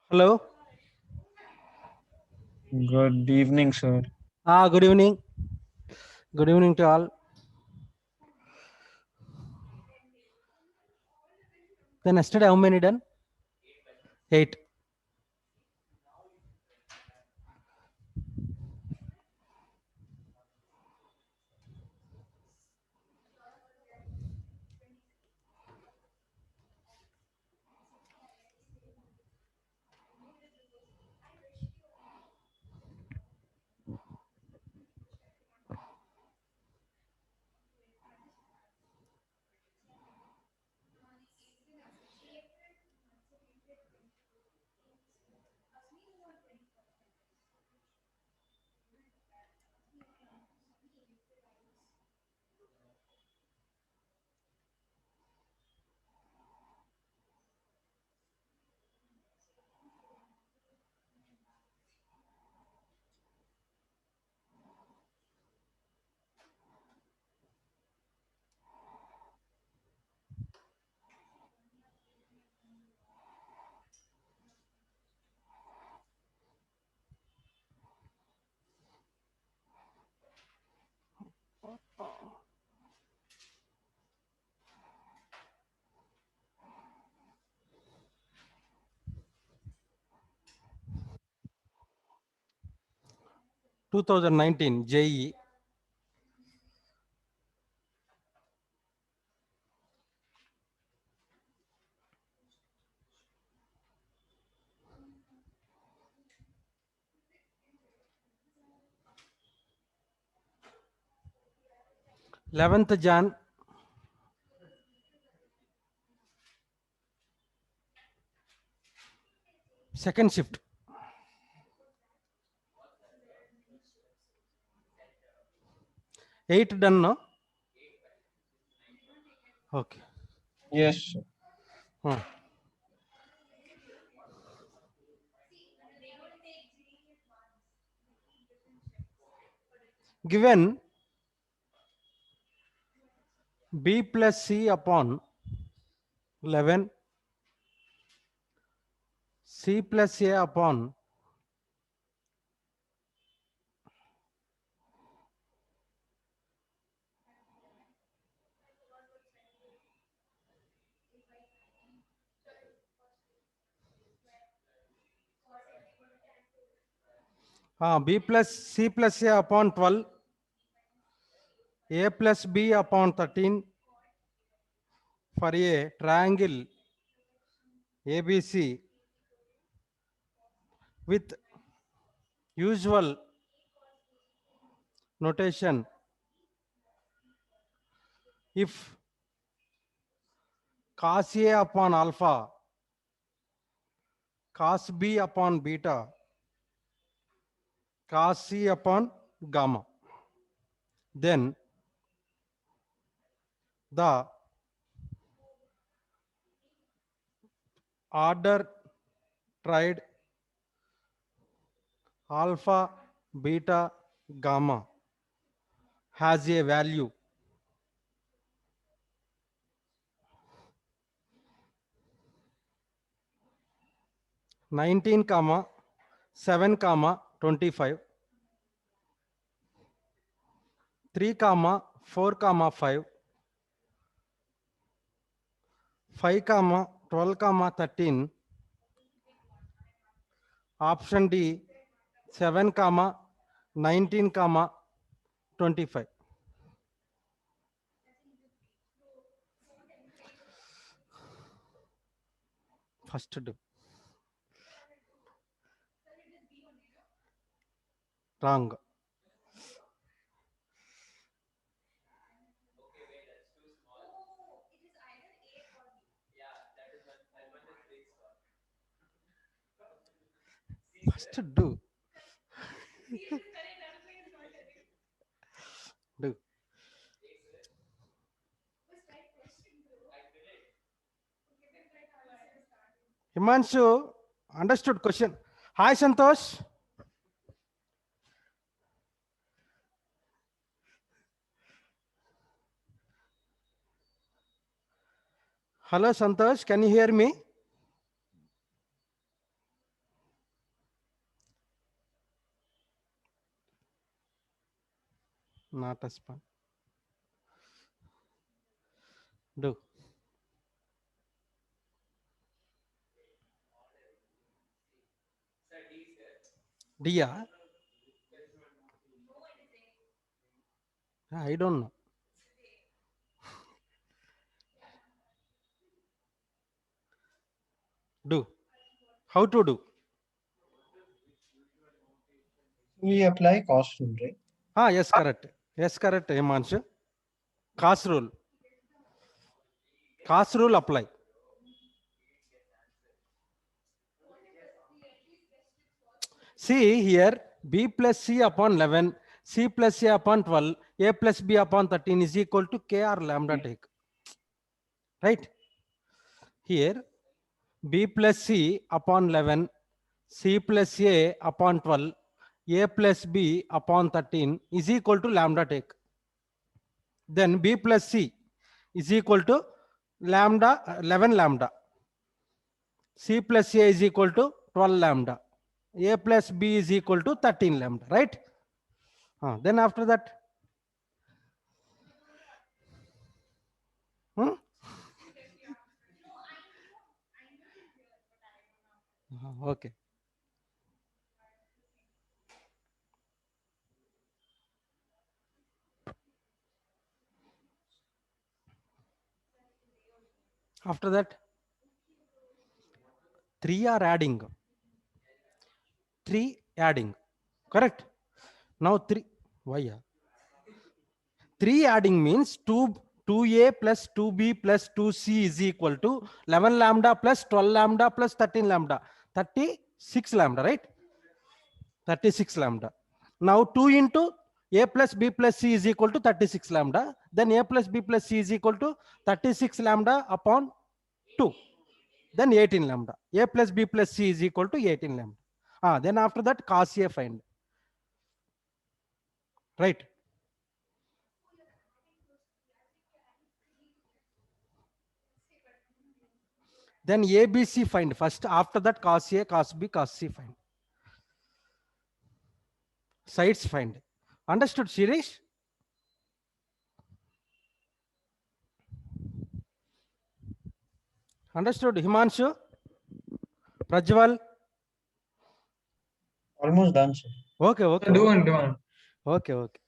Hello. Good evening, sir. Good evening. Good evening to all. Then yesterday, how many done? Eight. 2019 JE. 11th Jan. Second shift. Eight done, no? Okay. Yes, sir. Hmm. Given B plus C upon 11, C plus A upon B plus C plus A upon 12, A plus B upon 13 for a triangle ABC with usual notation. If cos A upon alpha, cos B upon beta, cos C upon gamma, then the order tried alpha, beta, gamma has a value 19 comma 7 comma 25, 3 comma 4 comma 5, 5 comma 12 comma 13, option D 7 comma 19 comma 25. First do wrong. First do do. Himanshu understood question. Hi Santosh. Hello Santosh, can you hear me? not a span. Do. Dia? I don't know. Do. How to do? We apply cost rule, right? Ah, yes, correct. Yes, correct, Himanshu. Cost rule. Cost rule apply. See here, b plus c upon 11, c plus a upon 12, a plus b upon 13 is equal to k or lambda take. Right? Here, b plus c upon 11, c plus a upon 12, a plus b upon 13 is equal to lambda take. Then b plus c is equal to lambda, 11 lambda. C plus a is equal to 12 lambda. A plus b is equal to 13 lambda, right? Then after that, okay. After that, 3 are adding. 3 adding, correct? Now 3, why? 3 adding means 2a plus 2b plus 2c is equal to 11 lambda plus 12 lambda plus 13 lambda, 36 lambda, right? 36 lambda. Now 2 into a plus b plus c is equal to 36 lambda. Then a plus b plus c is equal to 36 lambda upon 2. Then 18 lambda. A plus b plus c is equal to 18 lambda. Then after that, cos a find. Right? Then ABC find first. After that, cos A, cos B, cos C find. Sides find. Understood, Shirish? Understood, Himanshu? Prajwal? Almost done, sir. Okay, okay. Do one. Okay, okay.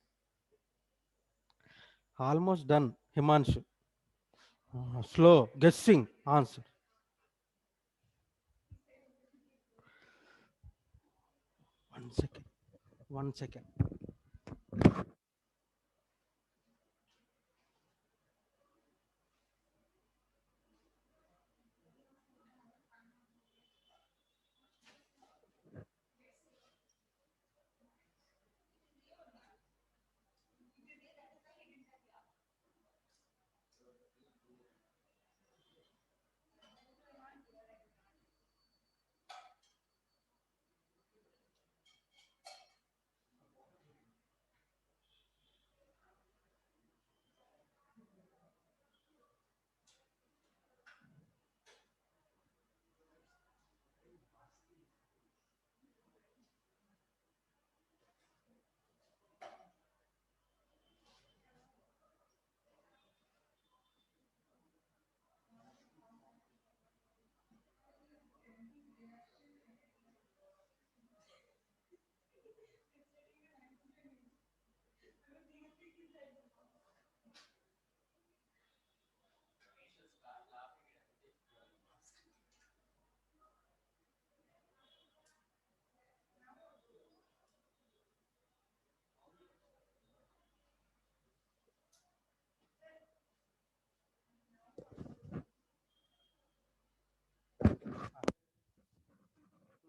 Almost done, Himanshu. Slow, guessing answer. One second.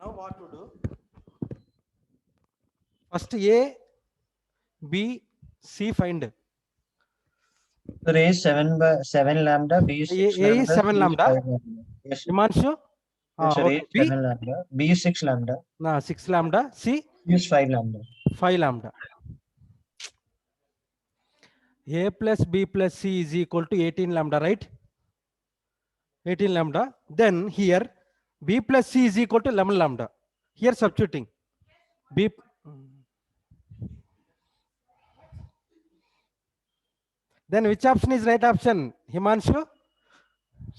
Now what to do? First A, B, C find. So A is 7 lambda, B is 6 A lambda, is 7 C is lambda. 5 lambda. Yes, sir. Himanshu? Yes, sir. A Okay. is B? 7 lambda, B is 6 lambda, 6 lambda. C? C is 5 lambda. 5 lambda. A plus B plus C is equal to 18 lambda, right? 18 lambda. Then here B plus C is equal to 11 lambda. Here substituting. B. Then which option is right option? Himanshu?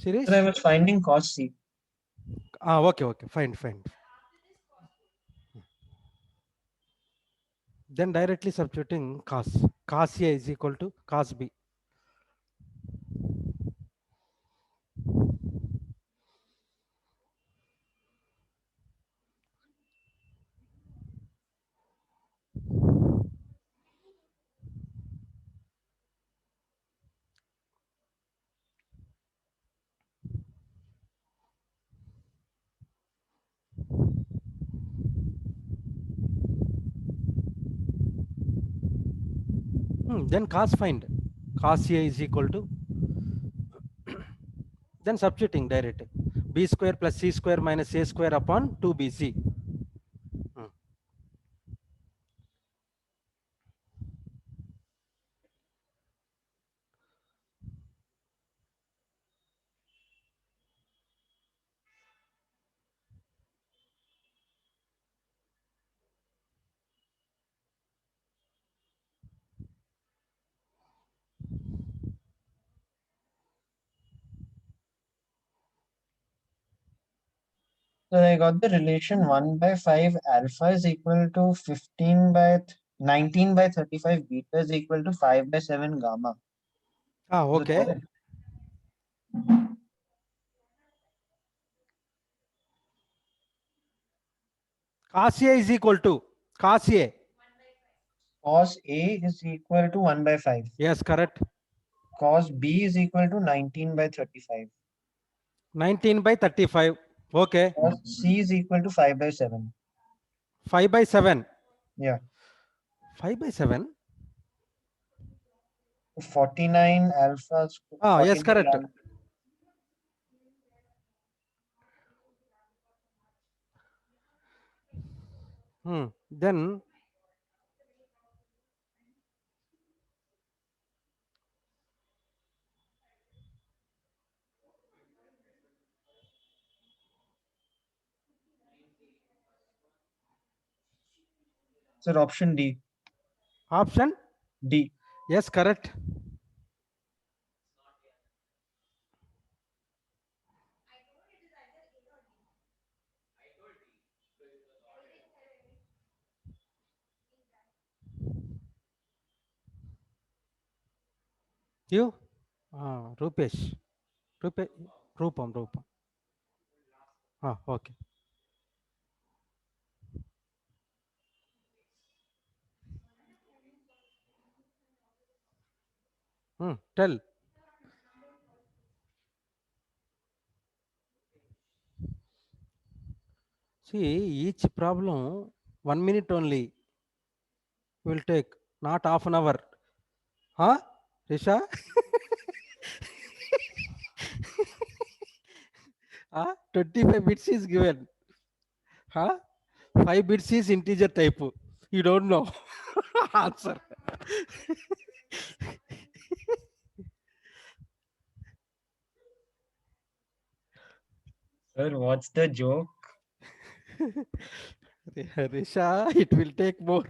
Shirish? Sir, I was finding cos C. Okay. Fine. Then directly substituting cos. Cos A is equal to cos B. Then cos find. Cos A is equal to, then substituting direct. B square plus C square minus A square upon 2BC. So I got the relation 1 by 5 alpha is equal to 19 by 35 beta is equal to 5 by 7 gamma. Is it Okay. correct? Cos A is equal to cos A. Cos A is equal to 1 by 5. Yes, correct. Cos B is equal to 19 by 35. 19 by 35. Okay. Cos C is equal to 5 by 7. 5 by 7. Yeah. 5 by 7. 49 alpha. Yes, 49 correct. lambda. Then Sir, option D. option D. yes, correct. You? Rupesh. Rupe, Rupam. Okay. Tell. See, each problem 1 minute only will take, not half an hour. Huh? Risha? 25 bits is given. Huh? 5 bits is integer type. You don't know. Answer. Sir, what's the joke? Risha, it will take more.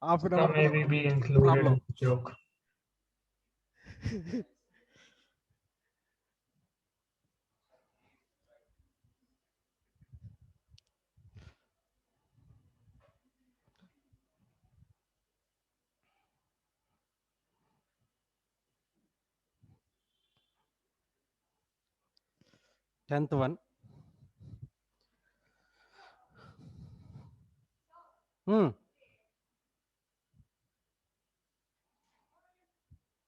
Half an So hour maybe be included problem. in the joke. 10th one. Hmm.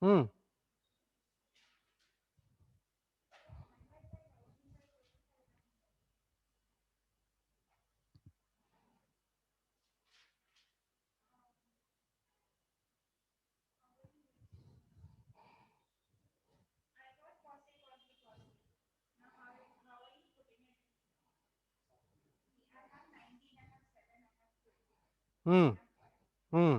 Hmm. Hmm. Hmm.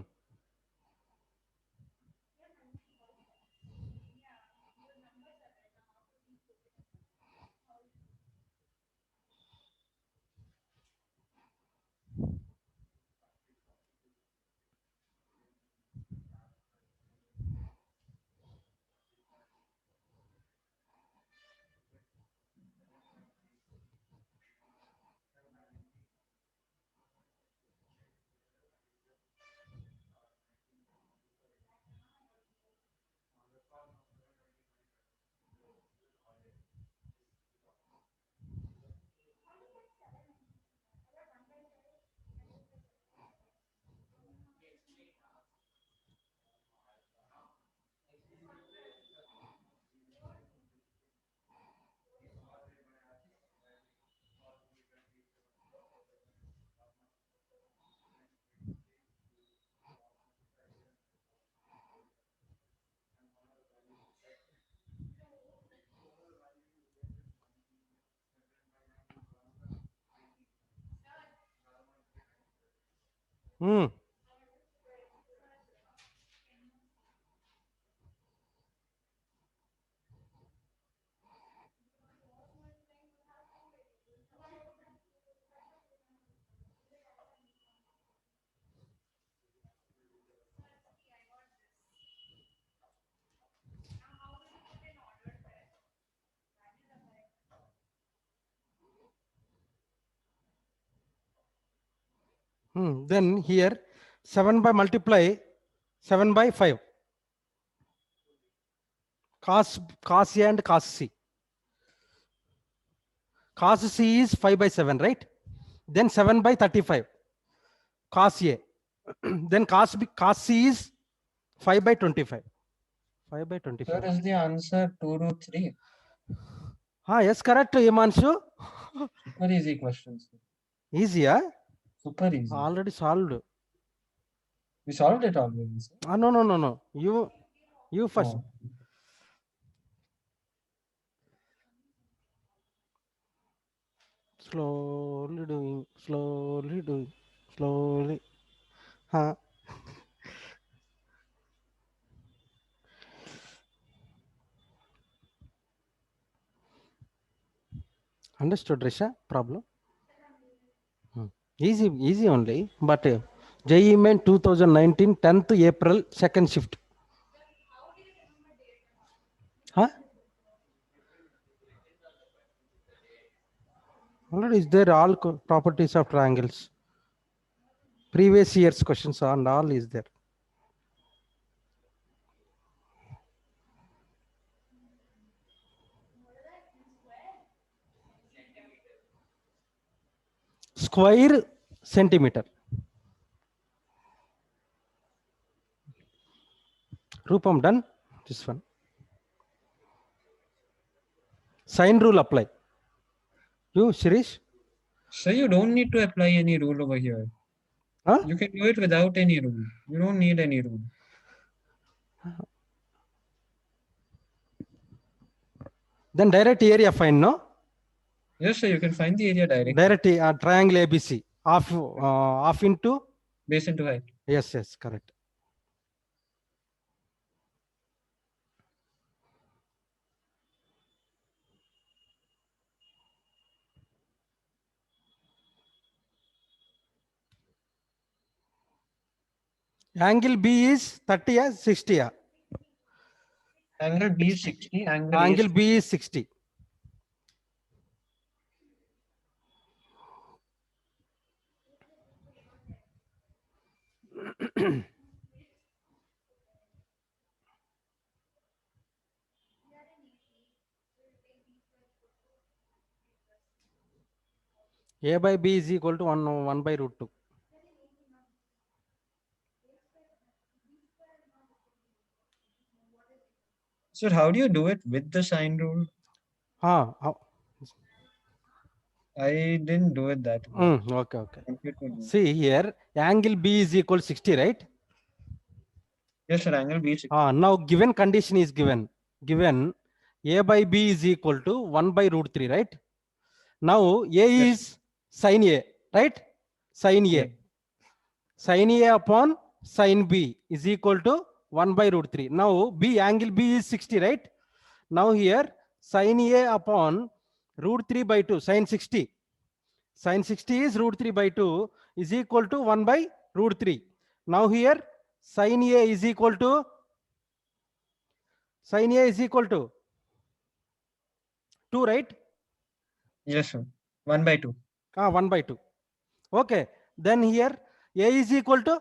Hmm. Then here 7 by multiply 7 by 5. Cos A and cos C. Cos C is 5 by 7, right? Then 7 by 35. Cos A. Then cos C is 5 by 25. 5 by Sir, 25. is the answer 2 root 3? Yes, correct, Himanshu. Super easy questions. Easy, yeah? Super easy. Already solved. We solved it already, sir. No. You first. Oh. Slowly doing, slowly. Huh? Understood, Risha? Problem? Easy only. But JEE Main 2019, 10th April, second shift. Huh? Already is there all properties of triangles. Previous year's questions and all is there. Square centimeter. Rupam done. This one. Sine rule apply. You, Shirish? So you don't need to apply any rule over here. Huh? You can do it without any rule. You don't need any rule. Then direct area find, no? Yes, sir, you can find the area directly. Direct triangle ABC. Half into? Base into height. Yes, correct. Angle B is 30 or 60. Angle B is 60. Angle A is Angle B is 60. A by B is equal to 1 by root 2. Sir, how do you do it with the sine rule? I didn't do it that way. Okay. Compute will do. See here, angle B is equal to 60, right? Yes, sir, angle B is 60. Now given condition is given. Given A by B is equal to 1 by root 3, right? Now A Yes. is sine A, right? Sine A. Yeah. Sine A upon sine B is equal to 1 by root 3. Now B, angle B is 60, right? Now here sine A upon root 3 by 2, sine 60. Sine 60 is root 3 by 2 is equal to 1 by root 3. Now here sine A is equal to 2, right? Yes, sir. 1 by 2. 1 by 2. Okay. Then here A is equal to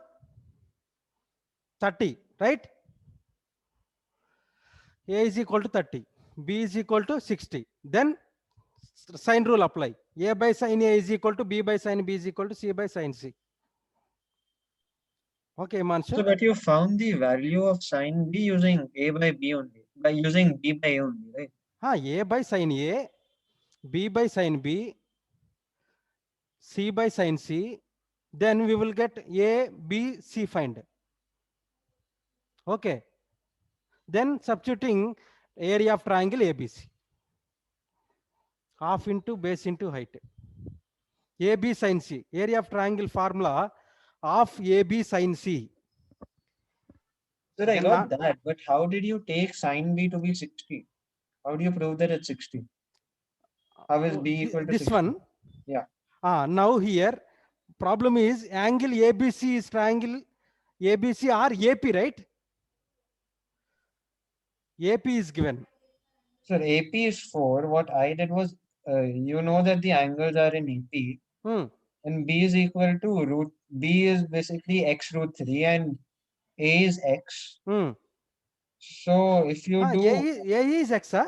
30, right? A is equal to 30. B is equal to 60. Then sine rule apply. A by sine A is equal to B by sine B is equal to C by sine C. Okay, Manshu. So, but you found the value of sine B using A by B only, by using B by A only, right? A by sine A, B by sine B, C by sine C. Then we will get A, B, C find. Okay. Then substituting area of triangle ABC. Half into base into height. AB sin C. Area of triangle formula of AB sin C. Sir, I Then got that, but how did you take sine B to be 60? How do you prove that it's 60? How is B equal to this 60? one? Yeah. Now here, problem is angle ABC is triangle ABC or AP, right? AP is given. Sir, AP is 4. What I did was, you know that the angles are in AP, Hmm. and B is equal to root, B is basically x root 3 and A is x. Hmm. So if you do, A is X, huh?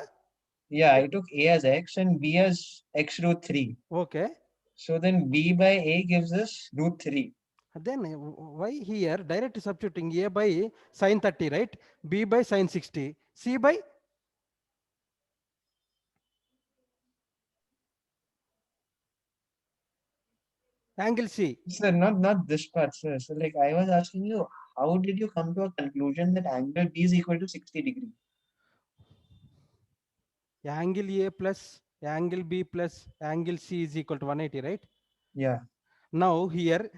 yeah, I took A as x and B as x root 3. Okay. So then B by A gives us root 3. Then why here direct substituting A by sin 30, right? B by sin 60, C by angle C. Sir, not this part, sir. So like I was asking you, how did you come to a conclusion that angle B is equal to 60 degree? Angle A plus angle B plus angle C is equal to 180, right? Yeah. Now here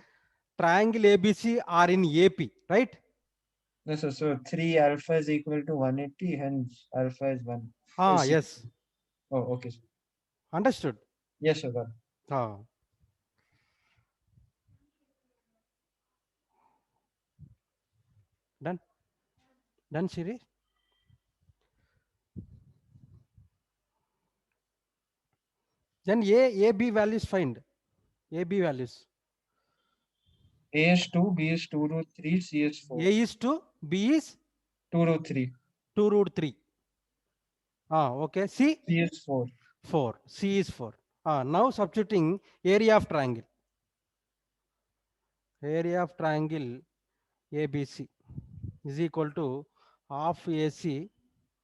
triangle ABC are in AP, right? No, so 3 alpha is equal to 180, hence alpha is 1. Is 60. Yes. Oh, okay, sir. Understood. Yes, sir. Got it. Ah. Done. Done, Shiri. Then AB values find. AB values. A is 2, B is 2 root 3, C is 4. A is 2, B is 2 root 3, 2 root 3. Okay. C C is 4. 4. C is 4. Now substituting area of triangle. Area of triangle ABC is equal to half AC.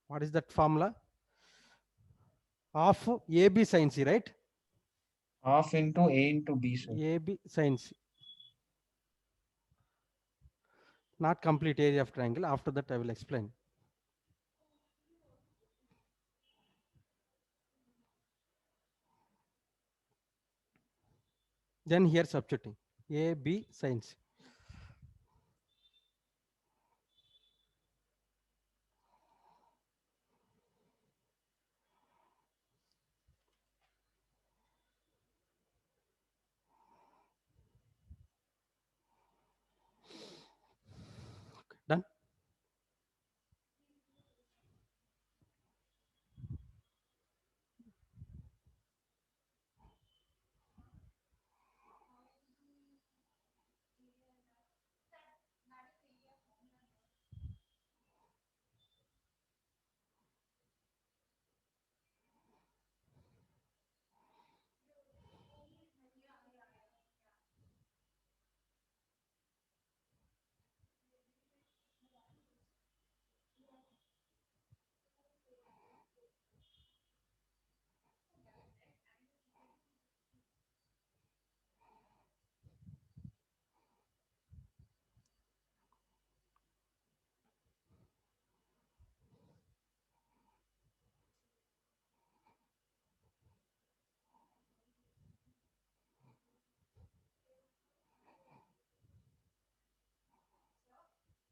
What is that formula? Half AB sin C, right? Half into A into B, sir. AB sin C. Not complete area of triangle. After that, I will explain. Then here substituting AB sin C. Done.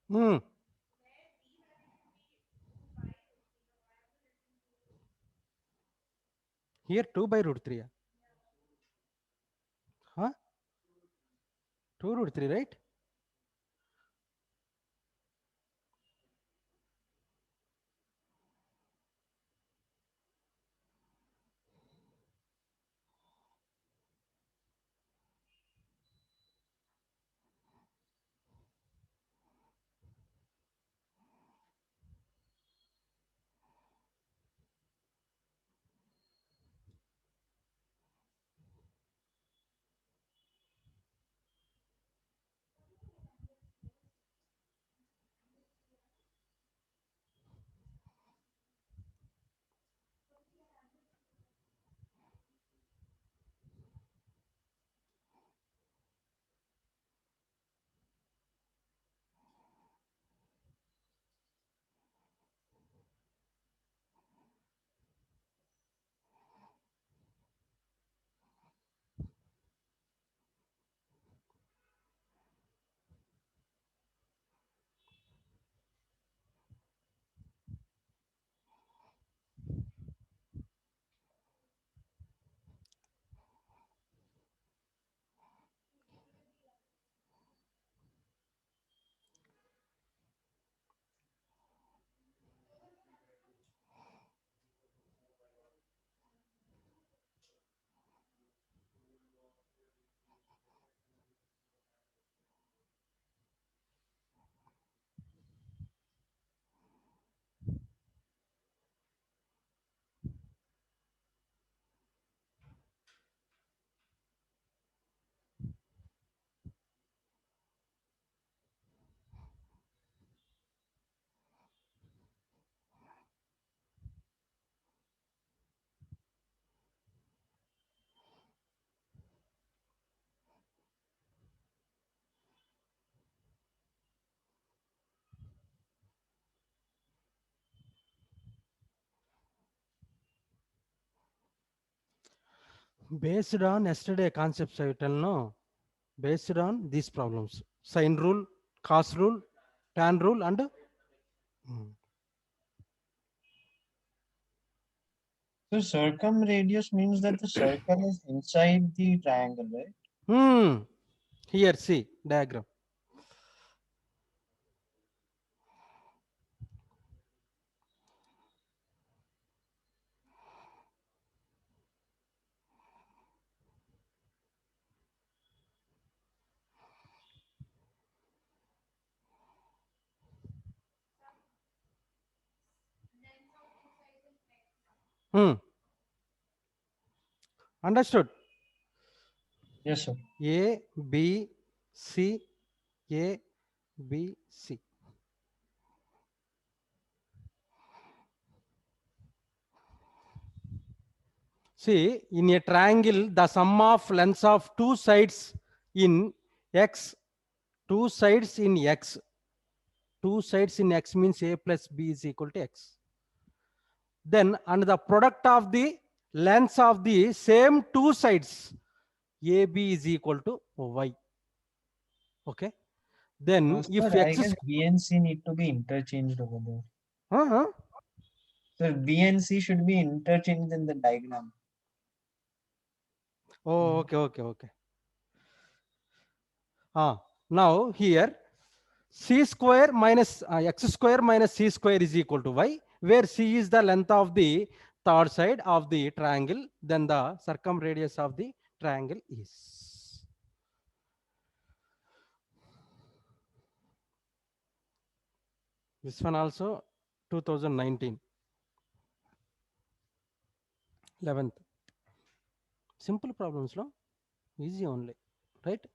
Hmm. Here 2 by root 3. Huh? 2 root 3, right? Based on yesterday concepts, I tell no. Based on these problems, sine rule, cos rule, tan rule, and So circumradius means that the circle is inside the triangle, right? here see diagram. Understood? Yes, sir. A, B, C, A, B, C. See, in a triangle, the sum of lengths of two sides in X, two sides in X, two sides in X means A plus B is equal to X. Then, and the product of the lengths of the same two sides, AB is equal to Y. Okay. Then, if Sir, I X guess is, B and C need to be interchanged over there. uh-huh. So B and C should be interchanged in the diagram. Oh, okay. Now here c square minus x square minus c square is equal to y, where c is the length of the third side of the triangle, then the circumradius of the triangle is. This one also 2019, 11th. Simple problems, no? Easy only, right?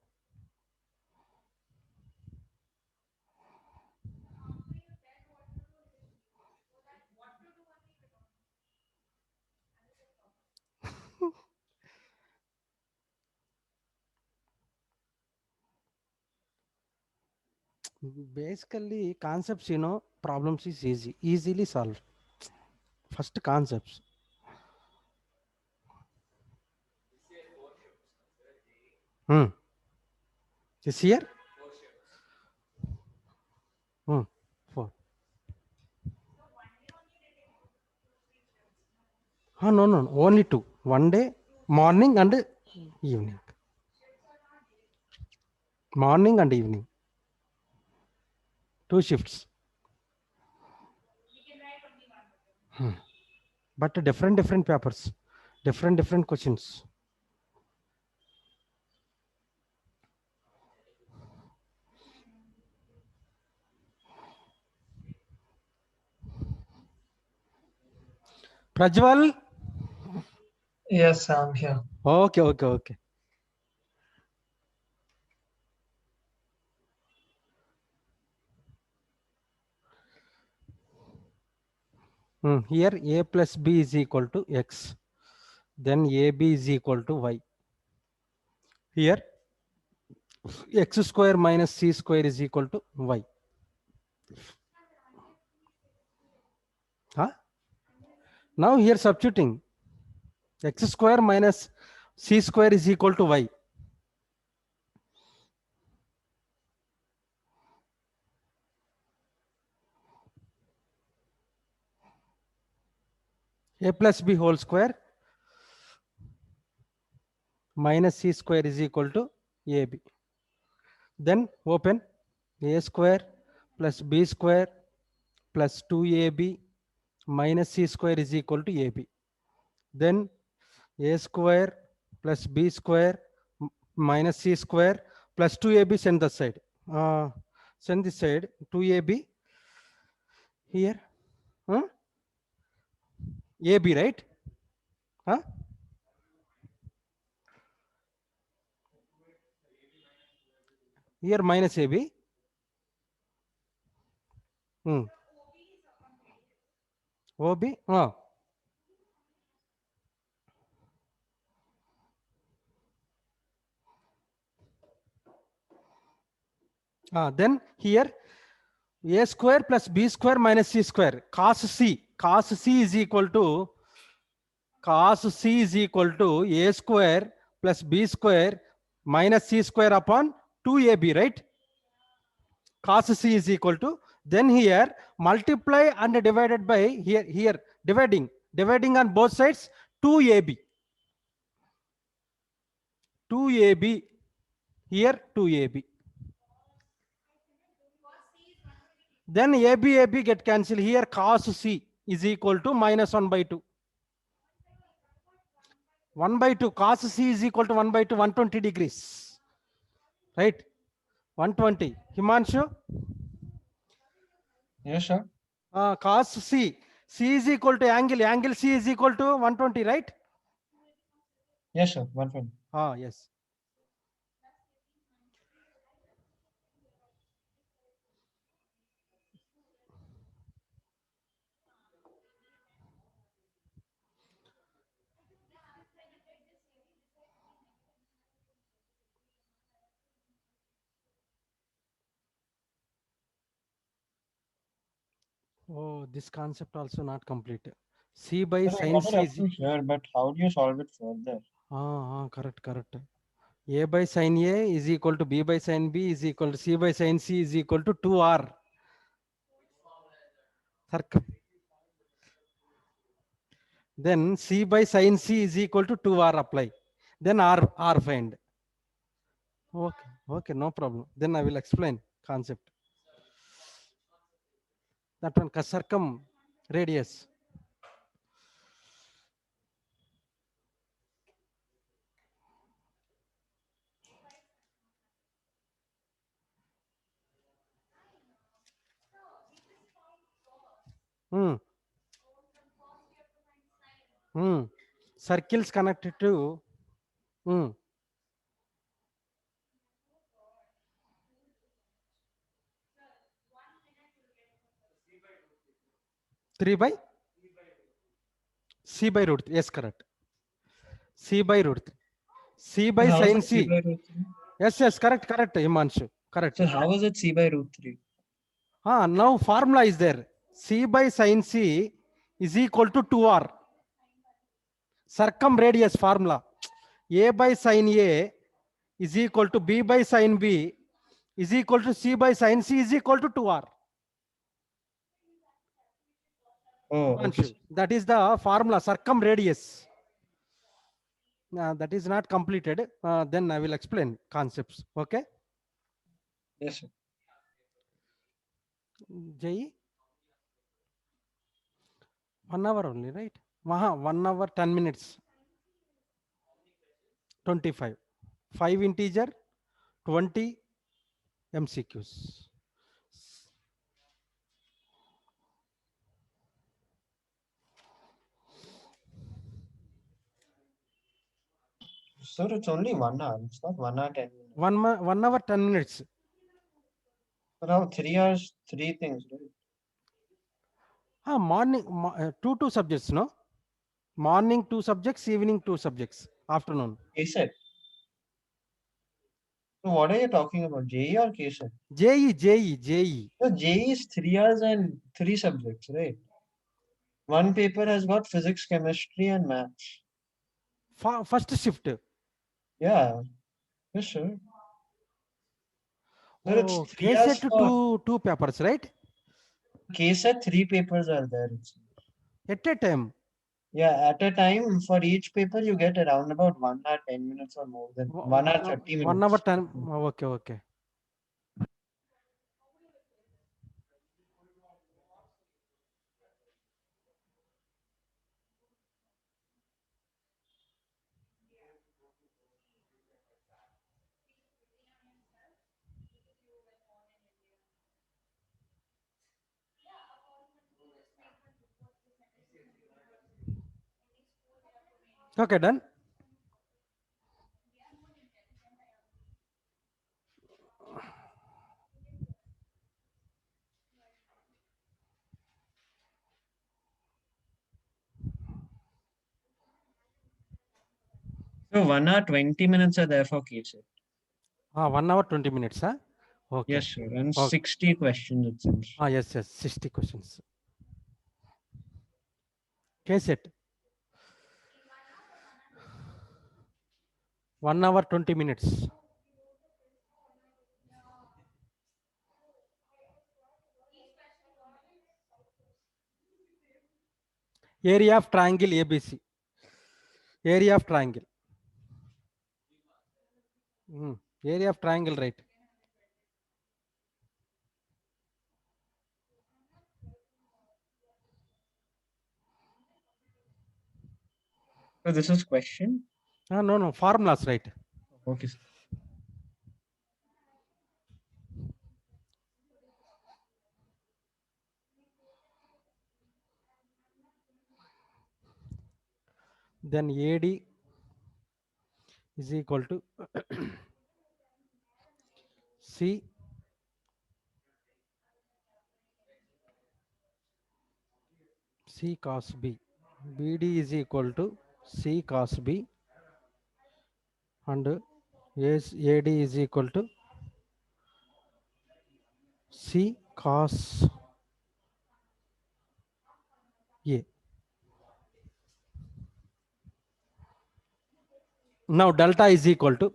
Basically, concepts, problems is easily solved. First concepts. This year? 4. No, only 2. One day, morning and evening. Morning and evening. 2 shifts. But different papers, different questions. Prajwal? Yes, I'm here. Okay. Here a plus b is equal to x. Then ab is equal to y. Here x square minus c square is equal to y. Now here substituting x square minus c square is equal to y. A plus b whole square minus c square is equal to ab. Then open a square plus b square plus 2ab minus c square is equal to ab. Then a square plus b square minus c square plus 2ab, send the side. Send this side 2ab here. AB, right? Here minus AB. OB. Then here a square plus b square minus c square, cos c is equal to cos C is equal to A square plus B square minus C square upon 2AB, right? Cos C is equal to, then here multiply and divided by, here dividing on both sides, 2AB. 2AB, here 2AB. Then AB get cancelled. Here cos C is equal to minus 1 by 2. 1 by 2, cos C is equal to 1 by 2, 120 degrees. Right? 120. Himanshu? Yes, sir. Cos C. C is equal to angle C is equal to 120, right? Yes, sir. 120. Yes. Oh, this concept also not complete. C by Sir, I sin got it C up is, to here, but how do you solve it further? correct. A by sin A is equal to B by sin B is equal to C by sin C is equal to 2R. Circle. Then C by sin C is equal to 2R apply. Then R find. Okay, no problem. Then I will explain concept. That one, circum radius. Circles connected to 3 by C by root 3. Yes, correct. C by root 3. C by How is sin it C C. by root 3? Yes, correct, Himanshu. Correct. So how is it C by root 3? Now formula is there. C by sin C is equal to 2R. Circumradius formula. A by sin A is equal to B by sin B is equal to C by sin C is equal to 2R. Oh, okay. That is the formula, circumradius. That is not completed. Then I will explain concepts. Okay. Yes, sir. Jai? 1 hour only, right? 1 hour, 10 minutes. 25. 5 integer, 20 MCQs. Sir, it's only 1 hour. It's not 1 hour 10 minutes. 1 hour, 10 minutes. But how 3 hours, 3 things, right? Morning, 2 subjects, no? Morning 2 subjects, evening 2 subjects, afternoon. KSET. So what are you talking about? JE or KSET? JE. So JE is 3 hours and 3 subjects, right? One paper has got physics, chemistry, and maths. First shift. Yeah. Yes, sir. Sir, it's Oh, 3 hours KSET for two papers, right? KSET, 3 papers are there. At a time. Yeah, at a time for each paper you get around about 1 hour 10 minutes or more than 1 hour 30 minutes. 1 hour 10. Okay. Okay, done. So 1 hour 20 minutes are there for KSET. 1 hour 20 minutes, huh? Okay. Yes, sir. And Okay. 60 questions it seems. Yes, 60 questions. KSET. 1 hour 20 minutes. Area of triangle ABC. Area of triangle. Area of triangle, right? So this is question. No, formulas, right? Okay, sir. Then AD is equal to C cos B. BD is equal to C cos B, and AD is equal to C cos A. Now delta is equal to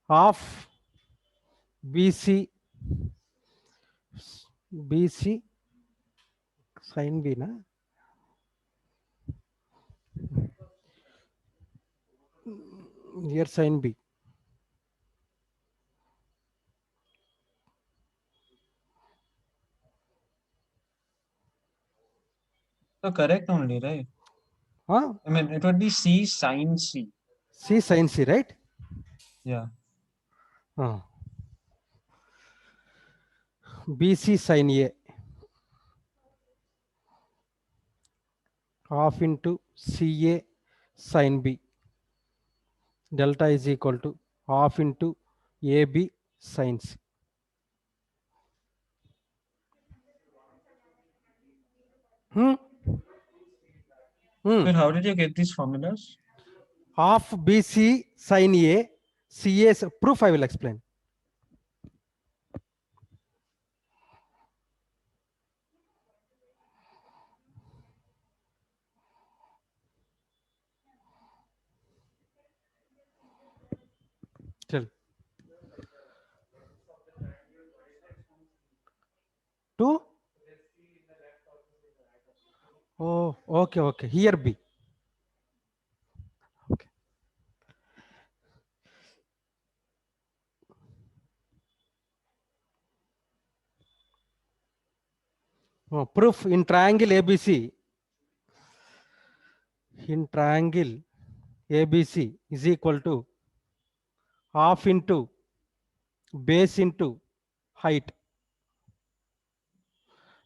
half BC sin B, na? Here sin B. So correct only, right? Huh? I mean, it would be C sin C. C sin C, right? Yeah. BC sin A half into CA sin B. Delta is equal to half into AB sin C. Then how did you get these formulas? Half BC sin A, CA proof I will explain. Tell. 2. Oh, okay. Here B. Okay. Proof in triangle ABC. In triangle ABC is equal to half into base into height.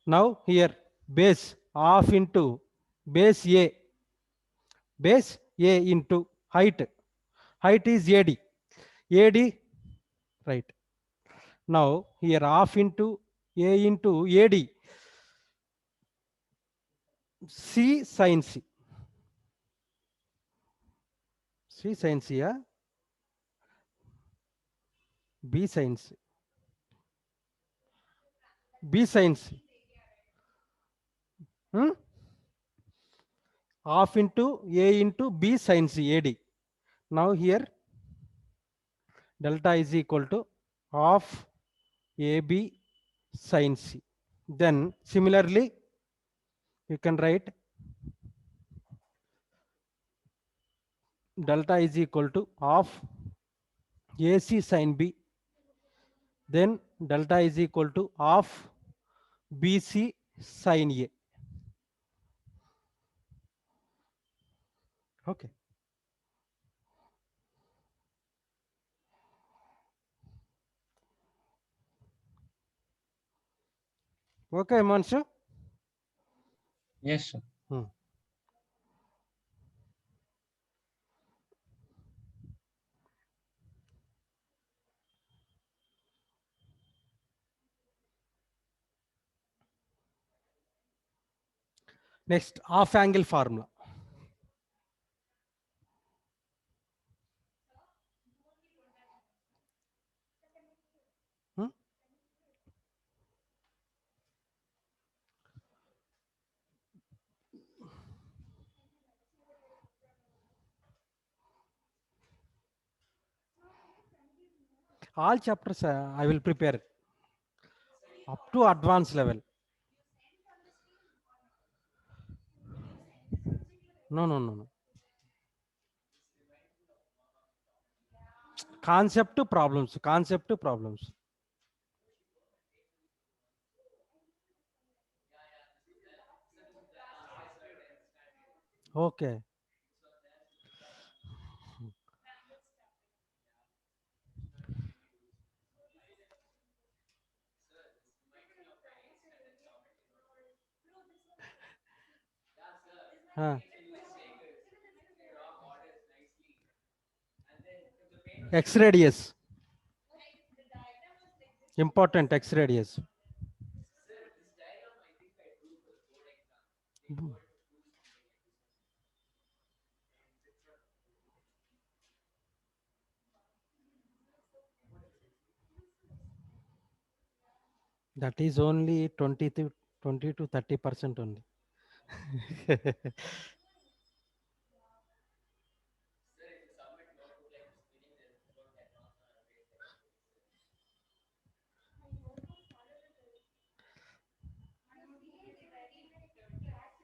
Now here base half into base A into height. Height is AD. AD, right. Now here half into A into AD. C sin C. C sin C, yeah? B sin C. B sin C. Half into A into B sin C, AD. Now here delta is equal to half AB sin C. Then similarly, you can write delta is equal to half AC sin B. Then delta is equal to half BC sin A. Okay. Okay, Manshu? Yes, sir. Next, half angle formula. All chapters I will prepare up to advanced level. No. Concept to problems. Concept to problems. Okay. Huh. X radius. Important X radius. That is only 20 to 30% only.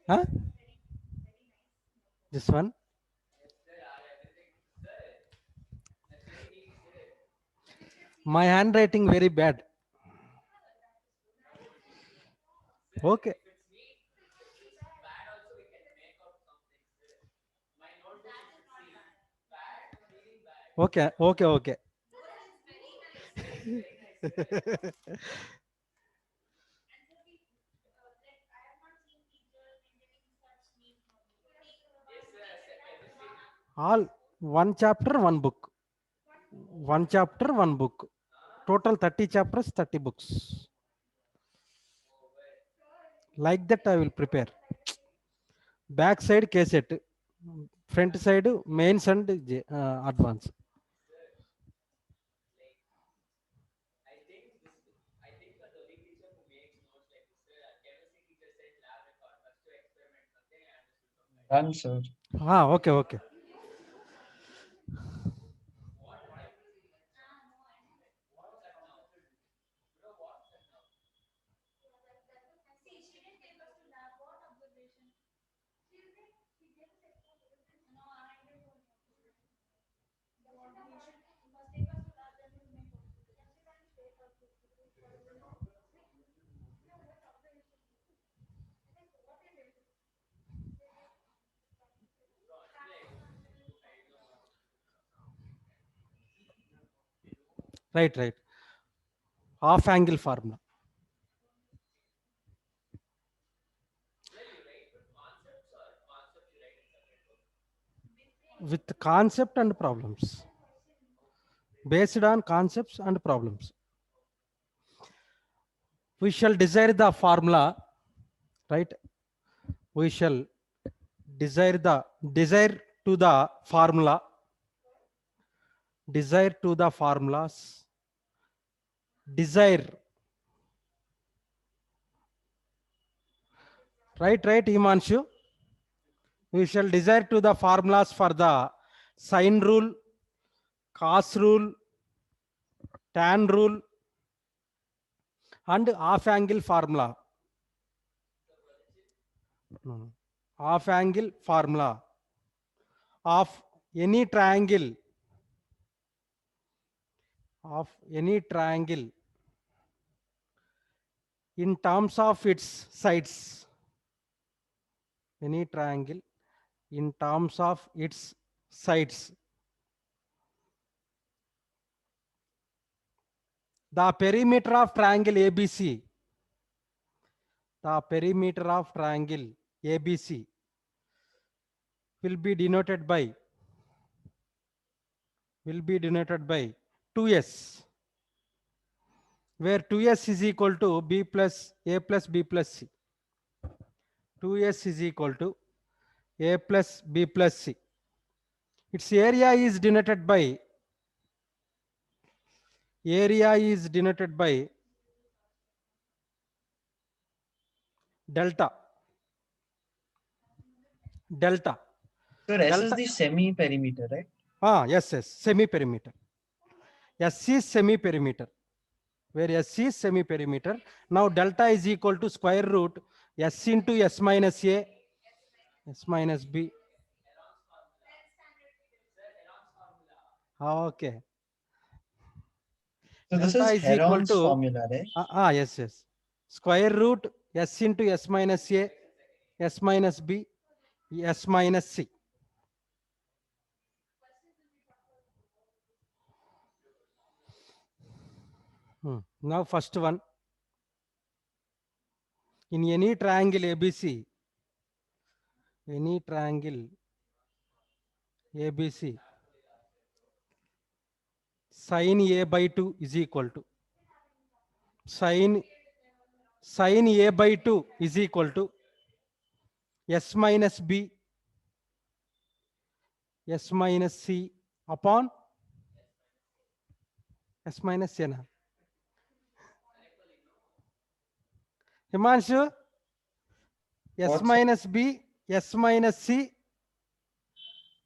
Huh? This one? My handwriting very bad. Okay. Okay. All one chapter, one book. One chapter, one book. Total 30 chapters, 30 books. Like that, I will prepare. Back side cassette, front side mains and advance. Done, sir. Okay. Right. Half angle formula. With concept and problems. Based on concepts and problems. We shall desire the formula, right? We shall desire to the formula, desire to the formulas, desire. Right, Himanshu? We shall desire to the formulas for the sine rule, cos rule, tan rule, and half angle formula. No. Half angle formula of any triangle in terms of its sides. Any triangle in terms of its sides. The perimeter of triangle ABC. The perimeter of triangle ABC will be denoted by 2s, where 2s is equal to b plus a plus b plus c. 2s is equal to a plus b plus c. Its area is denoted by delta. Sir, S is the semi perimeter, right? Yes, semi perimeter. S is semi-perimeter. Where S is semi-perimeter. Now delta is equal to square root S into S minus A, S minus B. Okay. So this Delta is is equal Heron's to formula, right? yes, yes. Square root S into S minus A, S minus B, S minus C. Now first one. In any triangle ABC, any triangle ABC, sin A by 2 is equal to sin A by 2 is equal to S minus B, S minus C upon S minus A. Himanshu, S What's minus B, S minus C.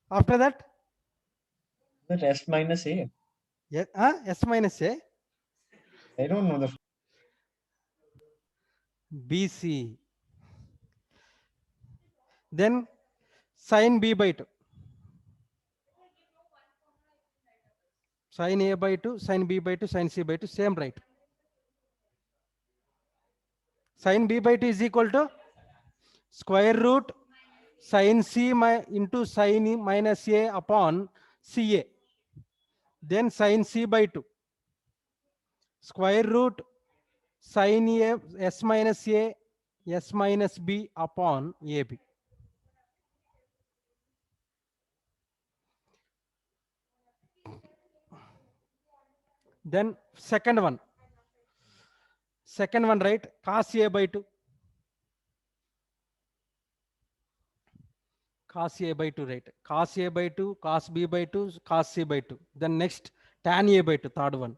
After that, the S minus A? S minus A, I don't know the. BC. Then sin B by 2. Sin A by 2, sin B by 2, sin C by 2, same right. Sin B by 2 is equal to square root sin C into sin E minus A upon CA. Then sin C by 2. Square root sin A S minus A, S minus B upon AB. Then second one, right, cos A by 2. Cos A by 2, right? Cos A by 2, cos B by 2, cos C by 2. Then next, tan A by 2, third one.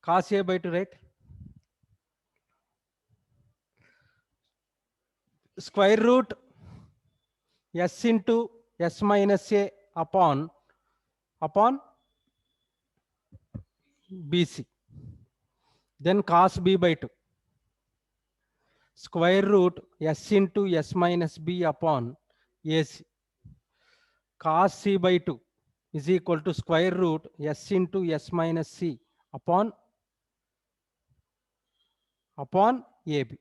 Cos A by 2, right? Square root S into S minus A upon BC. Then cos B by 2. Square root S into S minus B upon AC. Cos C by 2 is equal to square root S into S minus C upon AB.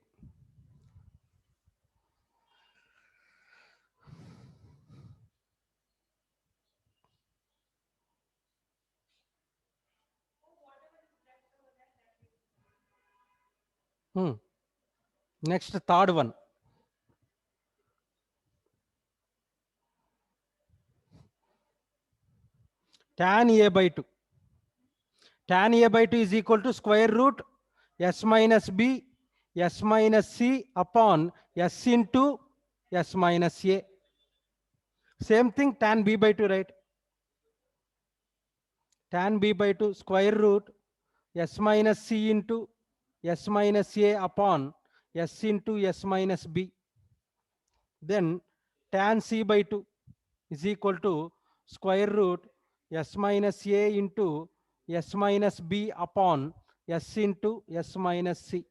Next, third one. Tan A by 2. Tan A by 2 is equal to square root S minus B, S minus C upon S into S minus A. Same thing, tan B by 2, right? Tan B by 2 square root S minus C into S minus A upon S into S minus B. Then tan C by 2 is equal to square root S minus A into S minus B upon S into S minus C.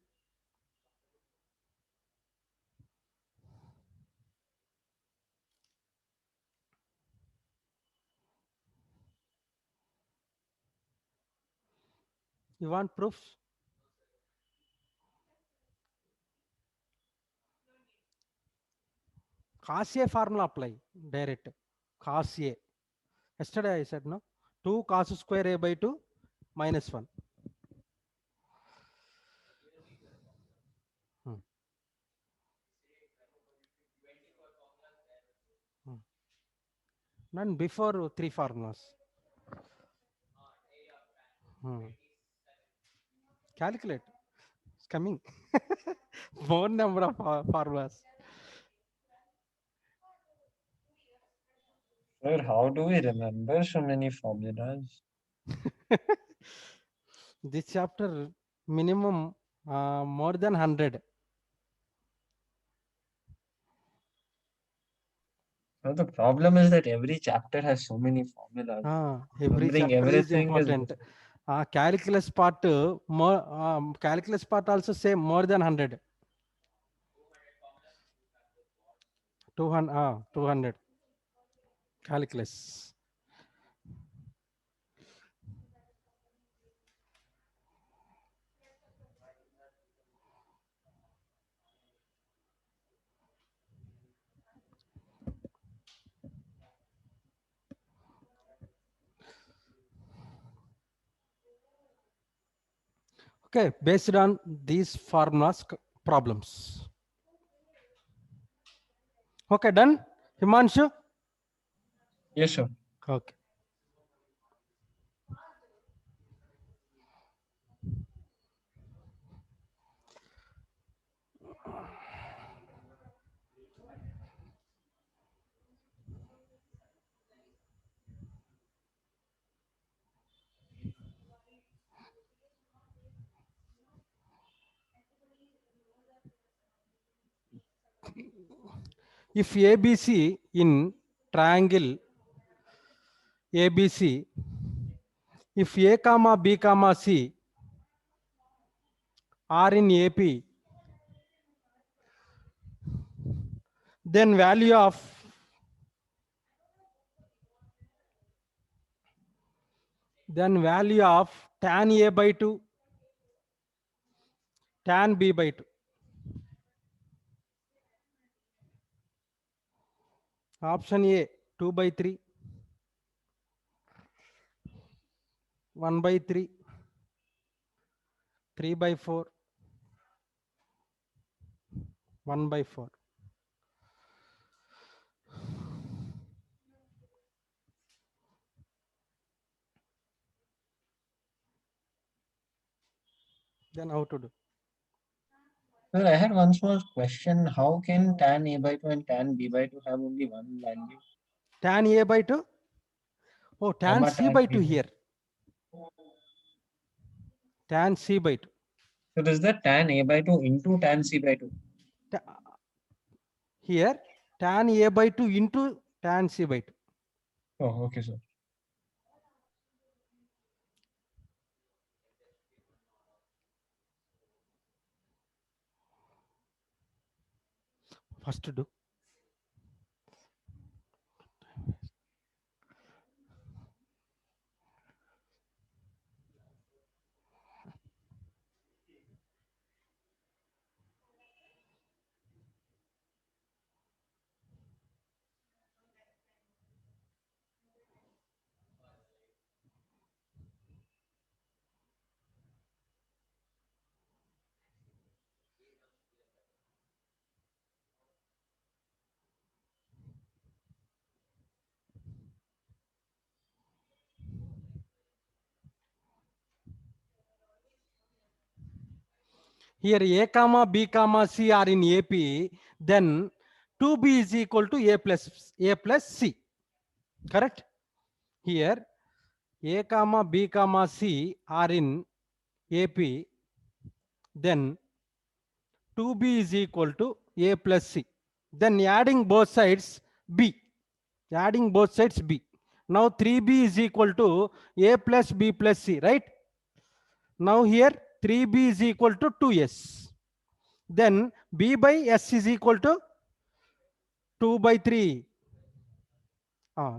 You want proofs? Cos A formula apply direct. Cos A. Yesterday I said no. 2 cos square A by 2 minus 1. None before 3 formulas. Calculate. It's coming. More number of formulas. Sir, how do we remember so many formulas? This chapter minimum more than 100. Well, the problem is that every chapter has so many formulas. Every Remembering chapter is everything is important. Calculus part more, calculus part also say more than 100. 200, 200 calculus. Okay, based on these formulas problems. Okay, done. Himanshu. Yes, sir. Okay. If ABC in triangle ABC, if A comma B comma C are in AP, then value of tan A by 2, tan B by 2. Option A 2 by 3, 1 by 3, 3 by 4, 1 by 4. Then how to do? Well, I had one small question. How can tan A by 2 and tan B by 2 have only one value? Tan A by 2? Oh, tan Gamma C tan by B 2 by here. Tan C by 2. So this is the tan A by 2 into tan C by 2. Here, tan A by 2 into tan C by 2. Oh, okay, sir. First do. Here A comma B comma C are in AP, then 2B is equal to A plus C. Correct? Here A comma B comma C are in AP, then 2B is equal to A plus C. Then adding both sides B. Adding both sides B. Now 3B is equal to A plus B plus C, right? Now here 3B is equal to 2S. Then B by S is equal to 2 by 3.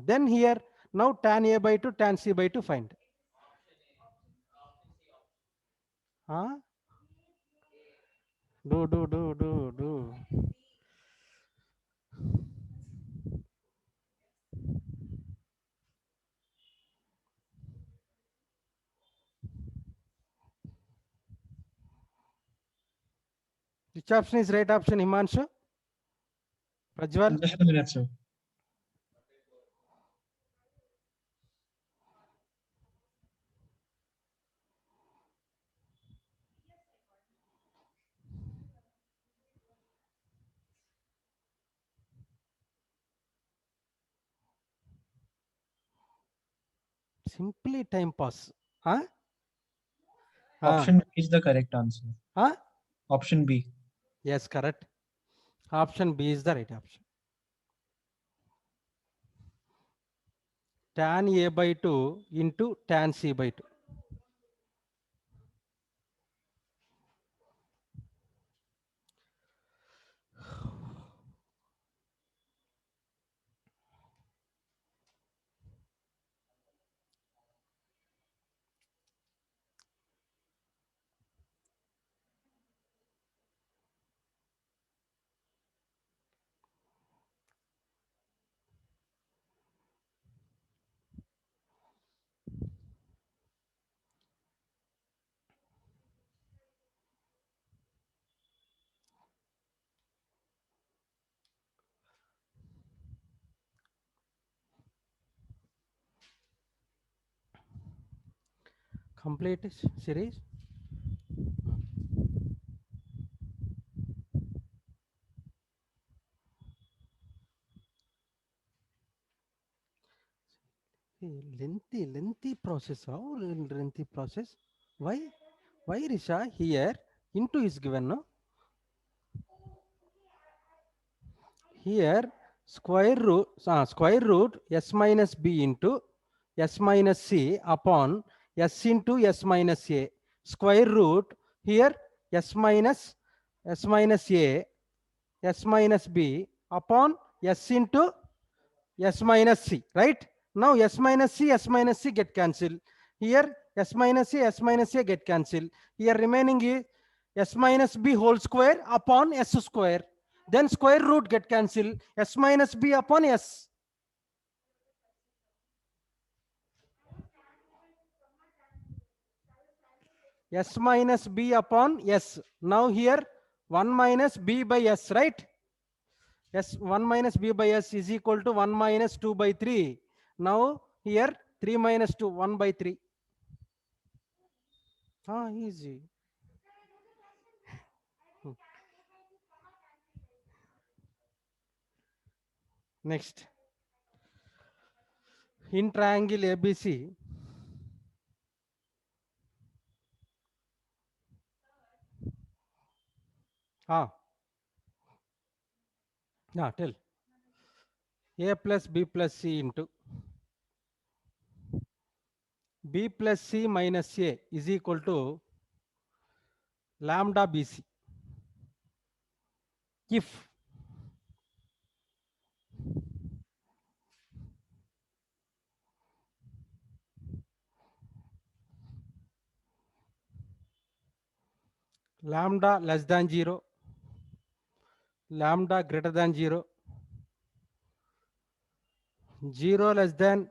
Then here now tan A by 2, tan C by 2 find. Do. Which option is right option, Himanshu? Prajwal? Just a minute, sir. Simply time pass. Huh? Option B is the correct answer. Huh? Option B. Yes, correct. Option B is the right option. tan A by 2 into tan C by 2. Complete series. Lengthy process. How lengthy process? Why? Why Risha here into is given, no? Here square root s minus b into s minus c upon s into s minus a. Square root here s minus a s minus b upon s into s minus c, right? Now s minus c get cancelled. Here s minus a get cancelled. Here remaining is s minus b whole square upon s square. Then square root get cancelled. S minus b upon s. S minus b upon s. Now here 1 minus b by s, right? S 1 minus b by s is equal to 1 minus 2 by 3. Now here 3 minus 2, 1 by 3. Easy. Next. In triangle ABC, tell a plus b plus c into b plus c minus a is equal to lambda bc. If lambda less than 0, lambda greater than 0, 0 less than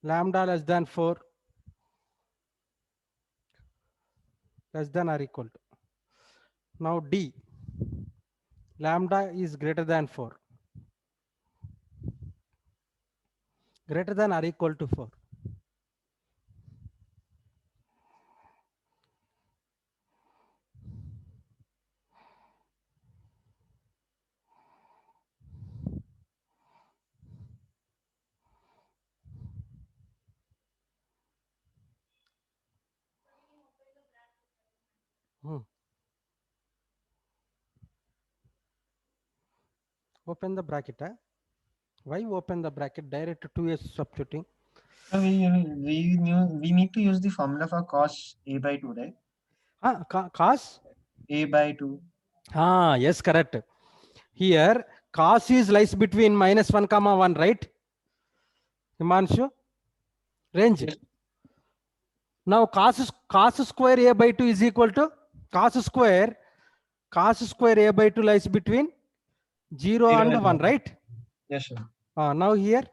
lambda less than 4, less than or equal to. Now D, lambda is greater than 4, greater than or equal to 4. Open the bracket. Why open the bracket? Direct 2s substituting. We need to use the formula for cos a by 2, right? Cos A by 2. Yes, correct. Here cos is lies between minus 1 comma 1, right? Himanshu, range. Yes. Now cos square a by 2 is equal to cos square a by 2 lies between 0 Zero and and 1, one. right? Yes, sir. Now here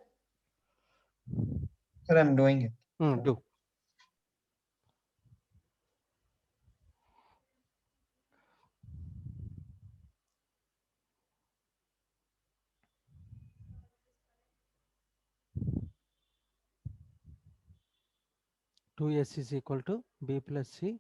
Sir, I'm doing it. do. Two s is equal to b plus c.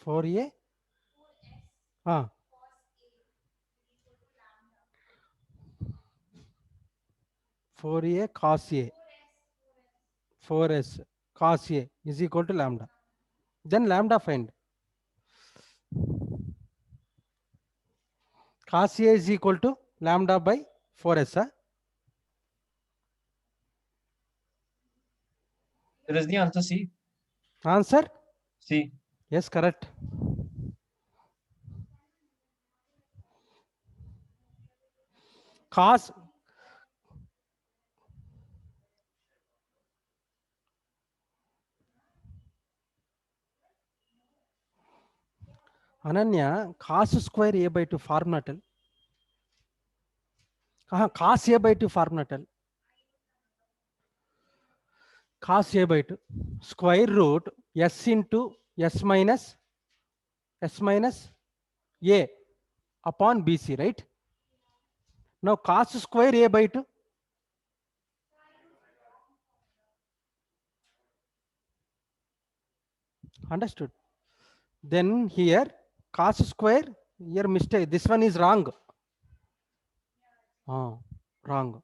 4a 4a cos a 4s cos a is equal to lambda. Then lambda find. Cos a is equal to lambda by 4s. There is the answer C. Answer? C. Yes, correct. Cos Ananya, cos square a by 2 formula tell. Cos a by 2 formula tell. Cos a by 2 square root s into s minus a upon bc, right? Now cos square a by 2. Understood? Then here cos square, here mistake. This one is wrong. Wrong.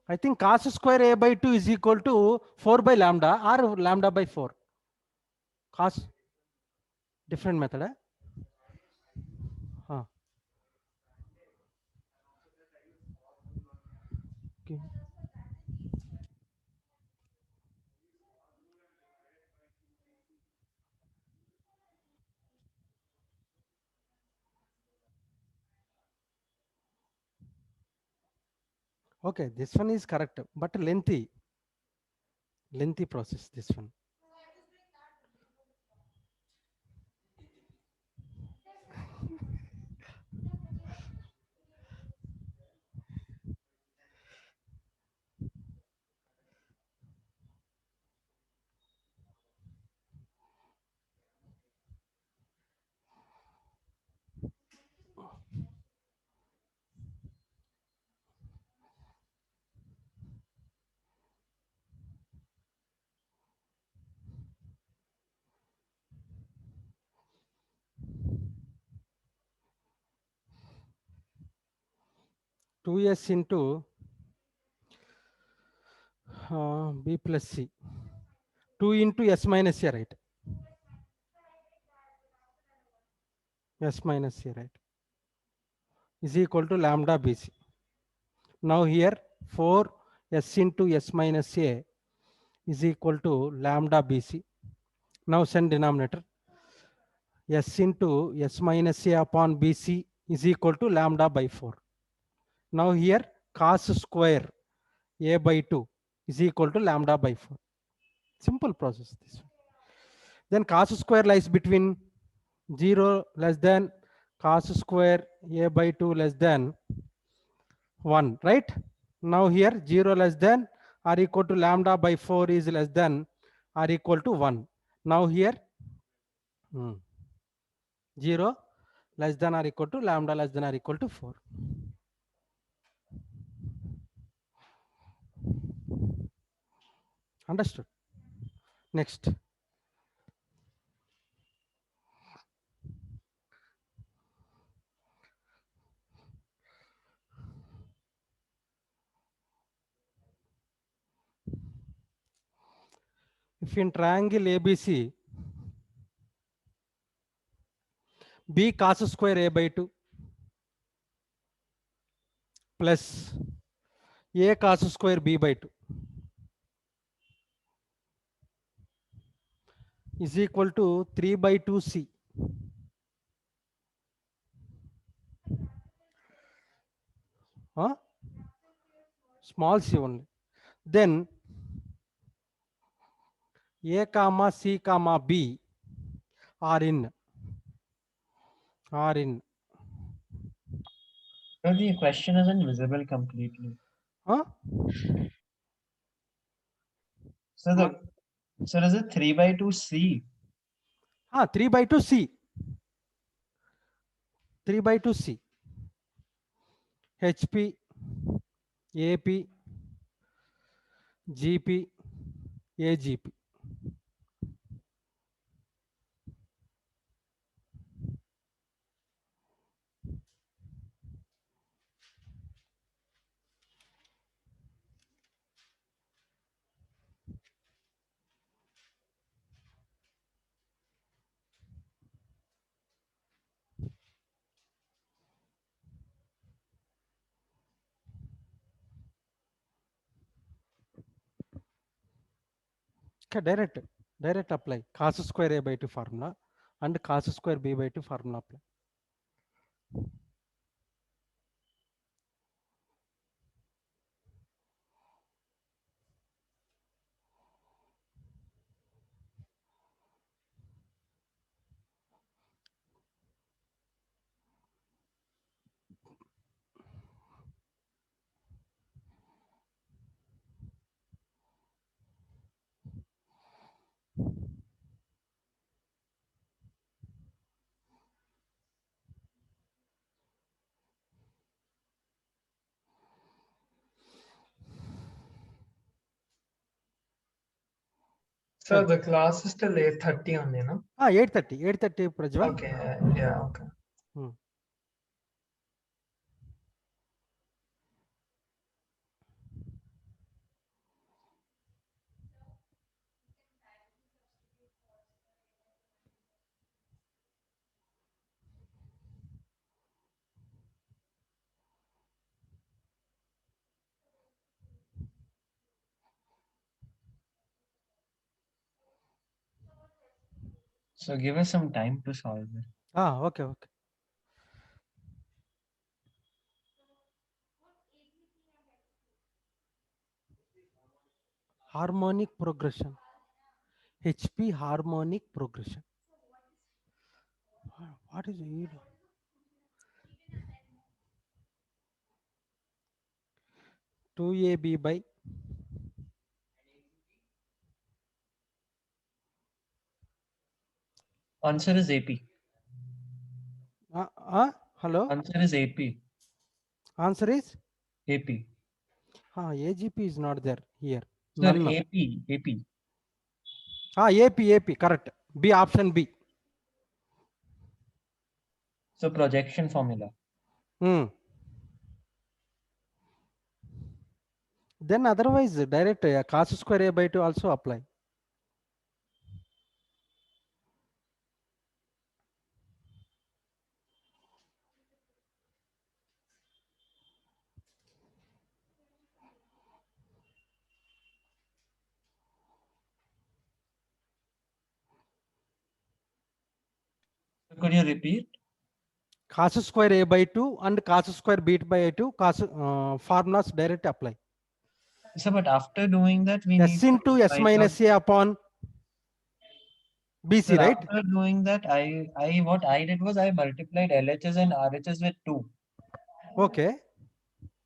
I think cos square a by 2 is equal to 4 by lambda or lambda by 4. Cos, different method. Okay. Okay, this one is correct, but lengthy process, this one. Two s into b plus c. 2 into s minus a, right? S minus a, right? Is equal to lambda bc. Now here 4 s into s minus a is equal to lambda bc. Now send denominator. S into s minus a upon bc is equal to lambda by 4. Now here cos square a by 2 is equal to lambda by 4. Simple process this one. Then cos square lies between 0 less than cos square a by 2 less than 1, right? Now here 0 less than or equal to lambda by 4 is less than or equal to 1. Now here 0 less than or equal to lambda less than or equal to 4. Understood? Next. If in triangle ABC, b cos square a by 2 plus a cos square b by 2 is equal to 3 by 2 c. Small c only. Then a comma c comma b are in. No, the question isn't visible completely. So is it 3 by 2 C? 3 by 2 c. 3 by 2 c. HP, AP, GP, AGP. Okay, direct apply cos square A by 2 formula and cos square B by 2 formula apply. So the class is till 8:30 only, no? 8:30 Prajwal. Okay, yeah, okay. Hmm. So give us some time to solve it. Okay. Harmonic progression. HP harmonic progression. What is it? 2AB by Answer is AP. hello. Answer is AP. Answer is AP. AGP is not there here. Sir, None. AP. AP. Correct. B, option B. So projection formula. Then otherwise direct cos square A by 2 also apply. Could you repeat? Cos square A by 2 and cos square B by 2 cos formulas direct apply. So, but after doing that, we S need to into S write minus out. A upon BC, Sir, right? after doing that, what I did was I multiplied LHS and RHS with 2. Okay.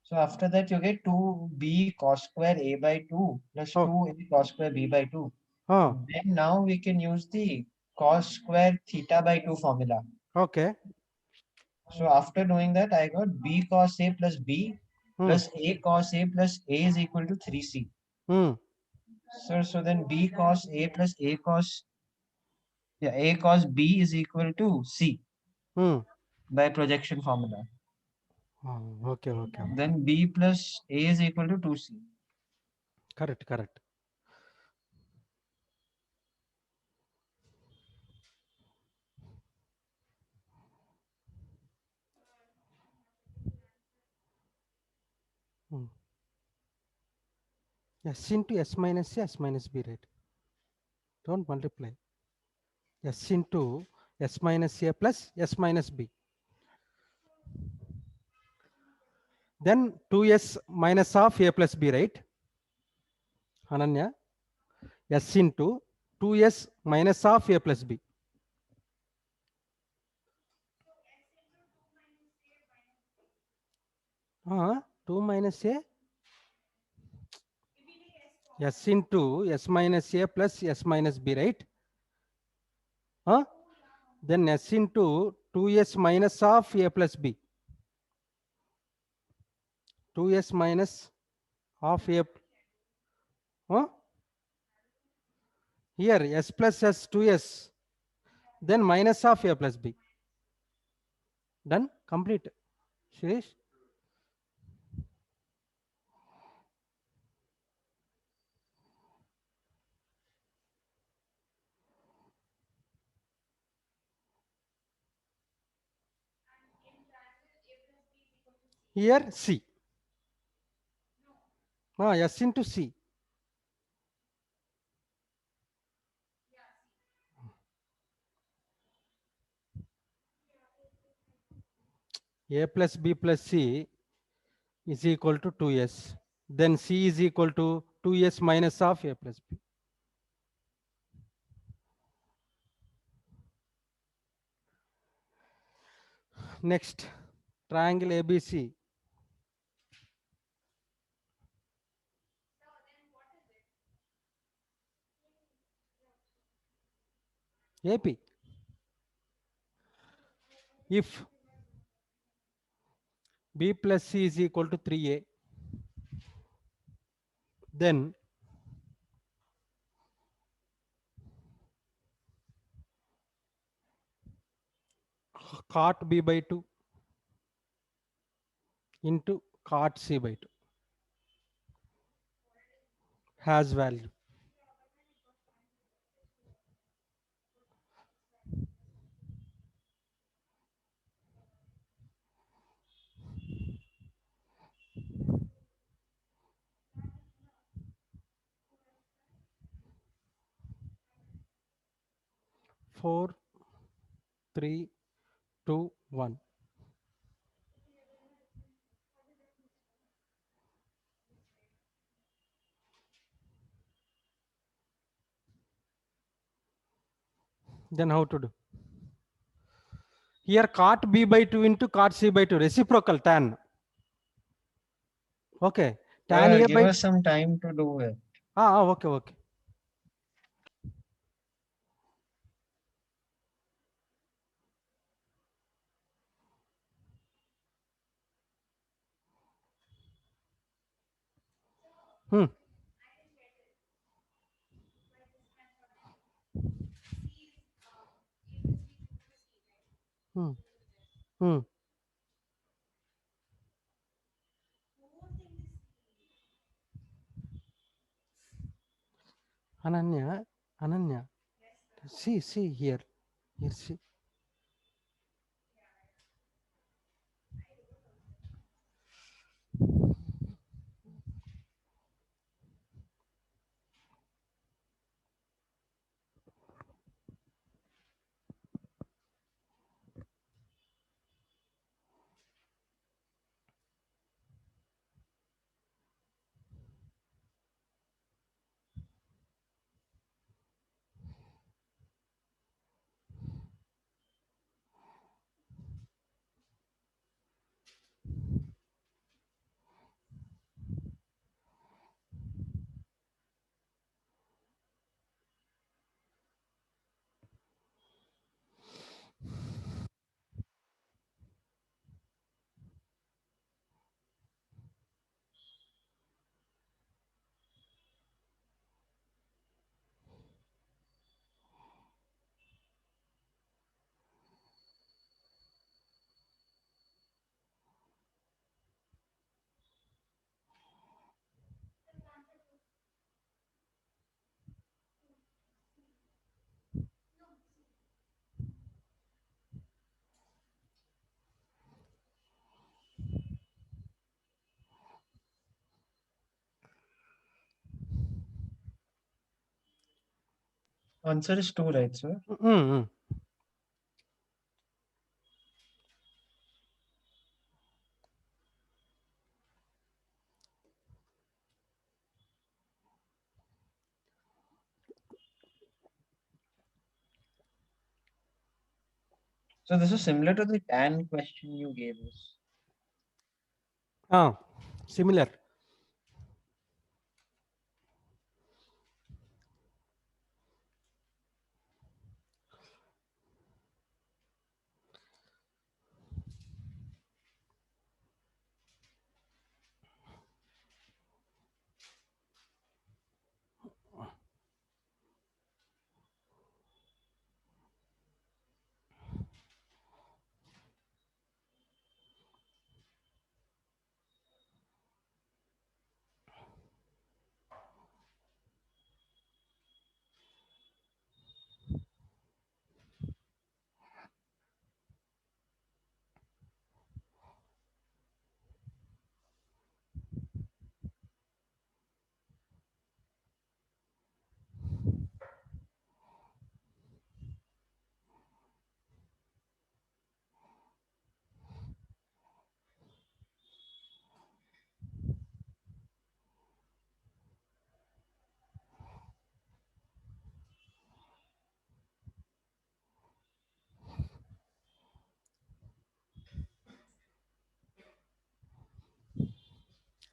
So after that, you get 2B cos square A by 2 plus Oh. 2A cos square B by 2. Huh. Then now we can use the cos square theta by 2 formula. Okay. So after doing that, I got B cos A plus B plus A cos A plus A is equal to 3C. So then B cos A plus A cos B is equal to C by projection formula. Okay. Then B plus A is equal to 2C. Correct. S into S minus A, S minus B, right? Don't multiply. S into S minus A plus S minus B. Then 2S minus of A plus B, right? Ananya. S into 2S minus of A plus B. 2 minus A. S into S minus A plus S minus B, right? Then S into 2S minus of A plus B. 2S minus of A. Huh? Here s plus s 2s, then minus of a plus b. Done? Complete. Shirish? Here c. S into c. A plus b plus c is equal to 2s. Then c is equal to 2s minus of a plus b. Next, triangle ABC. AP. If b plus c is equal to 3a, then cot b by 2 into cot c by 2 has value. Four, three, two, one. Then how to do? Here cot b by 2 into cot c by 2, reciprocal tan. Okay. Tan a Give by us some time to do it. okay, okay. Hmm. Hmm. Hmm. Ananya, Ananya. See here. Here, see. Answer is 2, right, sir? Hmm. So this is similar to the tan question you gave us. Similar.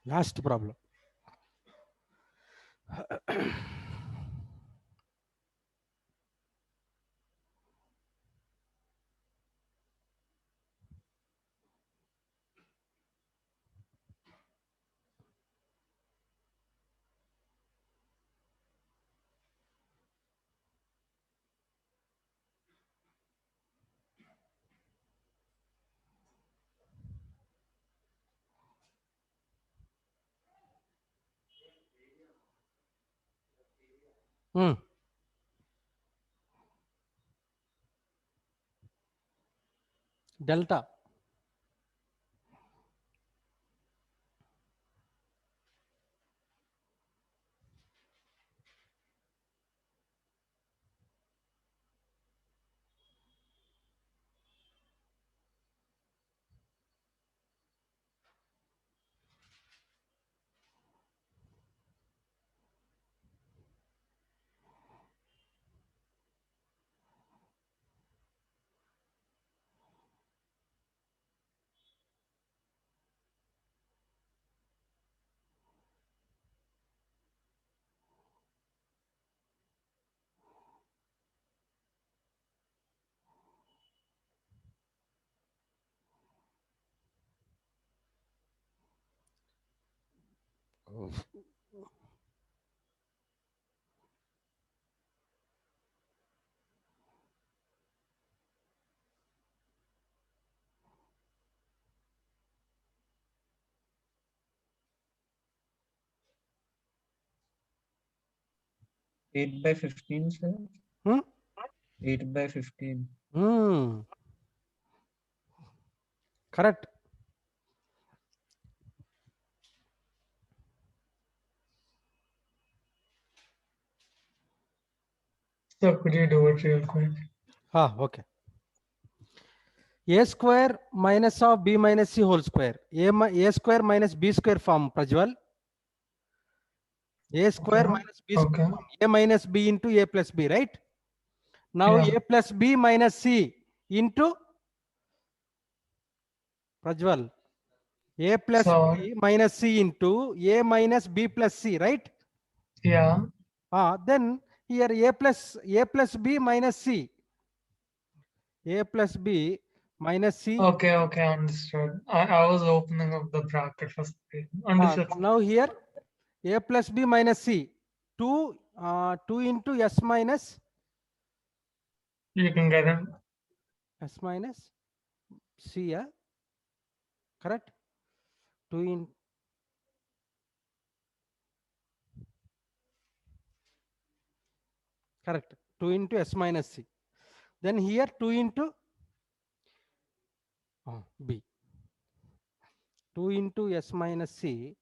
Last problem. Hmm. Delta. Oh. 8 by 15, sir. Hmm? 8 by 15. Hmm. Correct. So could you do it real quick? Okay. A square minus of b minus c whole square. A square minus b square form, Prajwal. A square Okay. minus b square Okay. form. A minus b into a plus b, right? Now Yeah. a plus b minus c into Prajwal. A plus So b minus c into a minus b plus c, right? yeah. Then here a plus b minus c. A plus b minus c. Okay. Okay. Understood. I was opening up the bracket for some reason. Understood. Now here a plus b minus c. 2 into s minus You can get it. s minus c, correct? 2 in correct 2 into s minus c. Then here 2 into b. 2 into s minus c,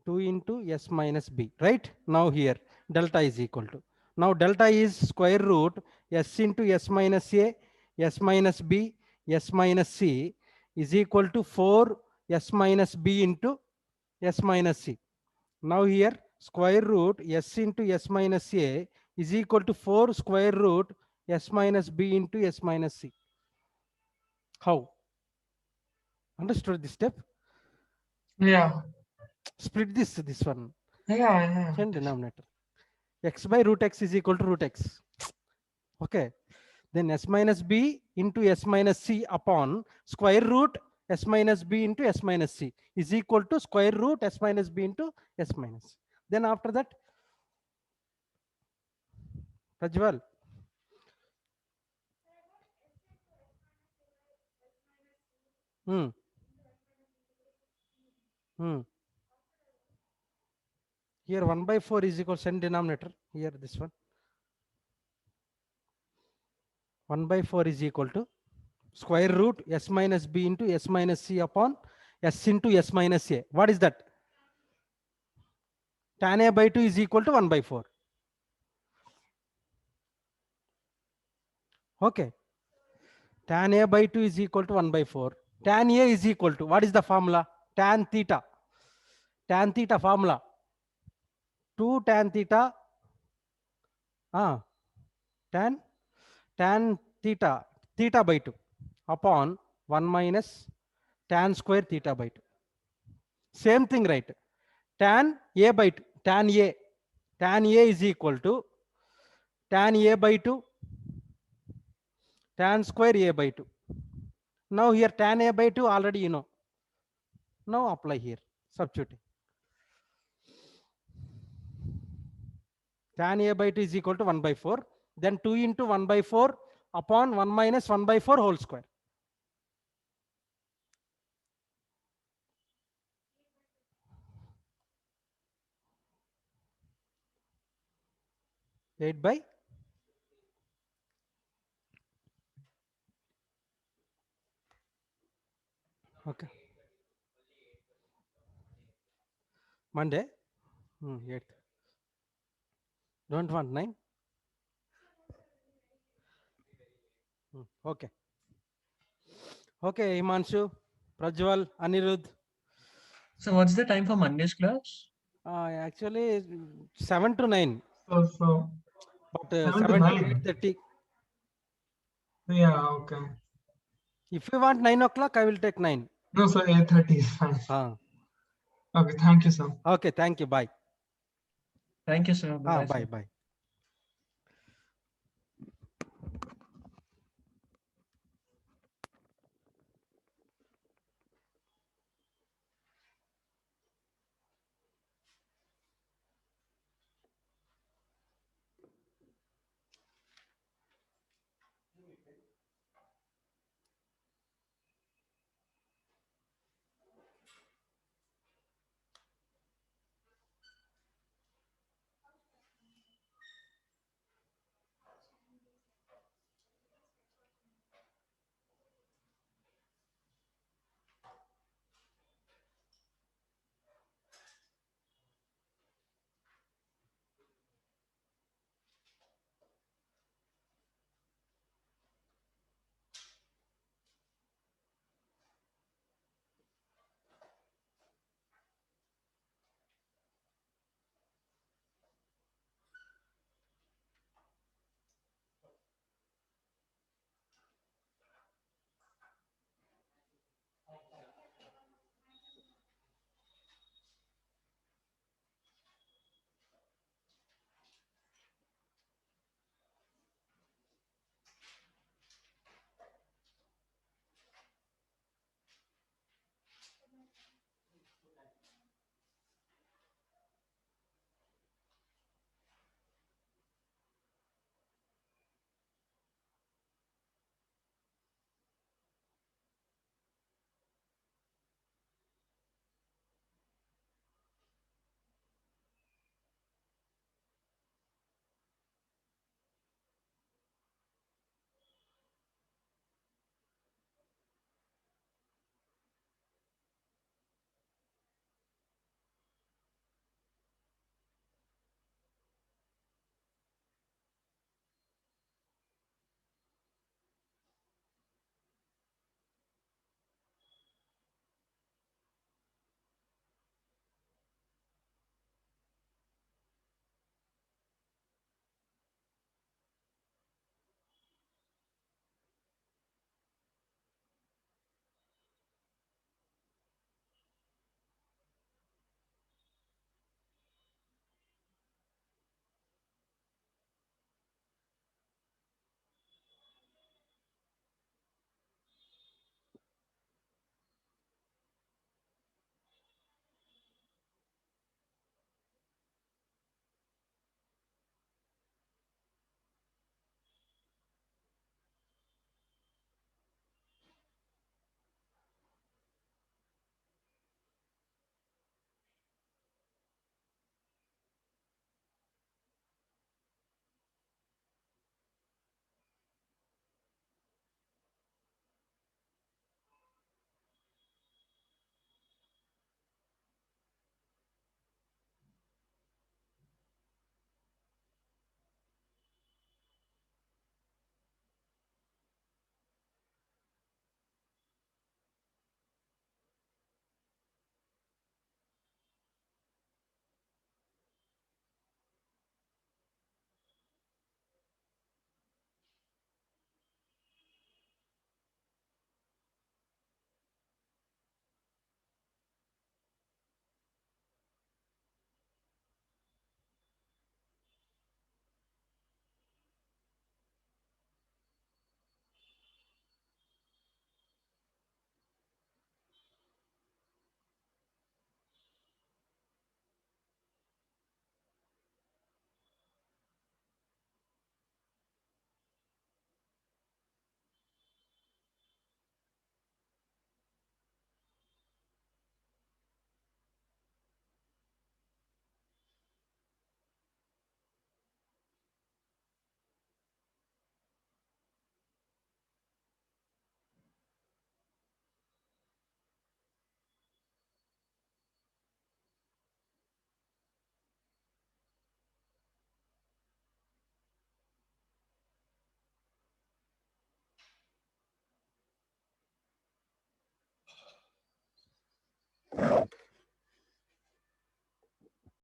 2 into s minus b, right? Now here delta is equal to, now delta is square root s into s minus a, s minus b, s minus c is equal to 4 s minus b into s minus c. Now here square root s into s minus a is equal to 4 square root s minus b into s minus c. How? Understood this step? Yeah. Split this one. Yeah. Yeah. Same denominator. X by root x is equal to root x. Okay. Then s minus b into s minus c upon square root s minus b into s minus c is equal to square root s minus b into s minus c. Then after that, Prajwal. Hmm. Hmm. Here 1 by 4 is equal to same denominator. Here this one. 1 by 4 is equal to square root s minus b into s minus c upon s into s minus a. What is that? Tan a by 2 is equal to 1 by 4. Okay. Tan a by 2 is equal to 1 by 4. Tan a is equal to, what is the formula? Tan theta. Tan theta formula. 2 tan theta. Tan theta, theta by 2 upon 1 minus tan square theta by 2. Same thing, right? tan a by 2, tan a is equal to tan a by 2 tan square a by 2. Now here tan a by 2 already you know. Now apply here, substituting. Tan a by 2 is equal to 1 by 4. Then 2 into 1 by 4 upon 1 minus 1 by 4 whole square. Eight by okay. Monday. 8. Don't want 9. Okay. Okay, Himanshu, Prajwal, Anirudh. So what's the time for Monday's class? Actually 7 to 9, So but 7 to 7 to 9. 8:30. Yeah, okay. If you want 9 o'clock, I will take 9. No, so 8:30 is fine. Okay, thank you, sir. Okay, thank you. Bye. Thank you, sir. Bye-bye, sir. Bye.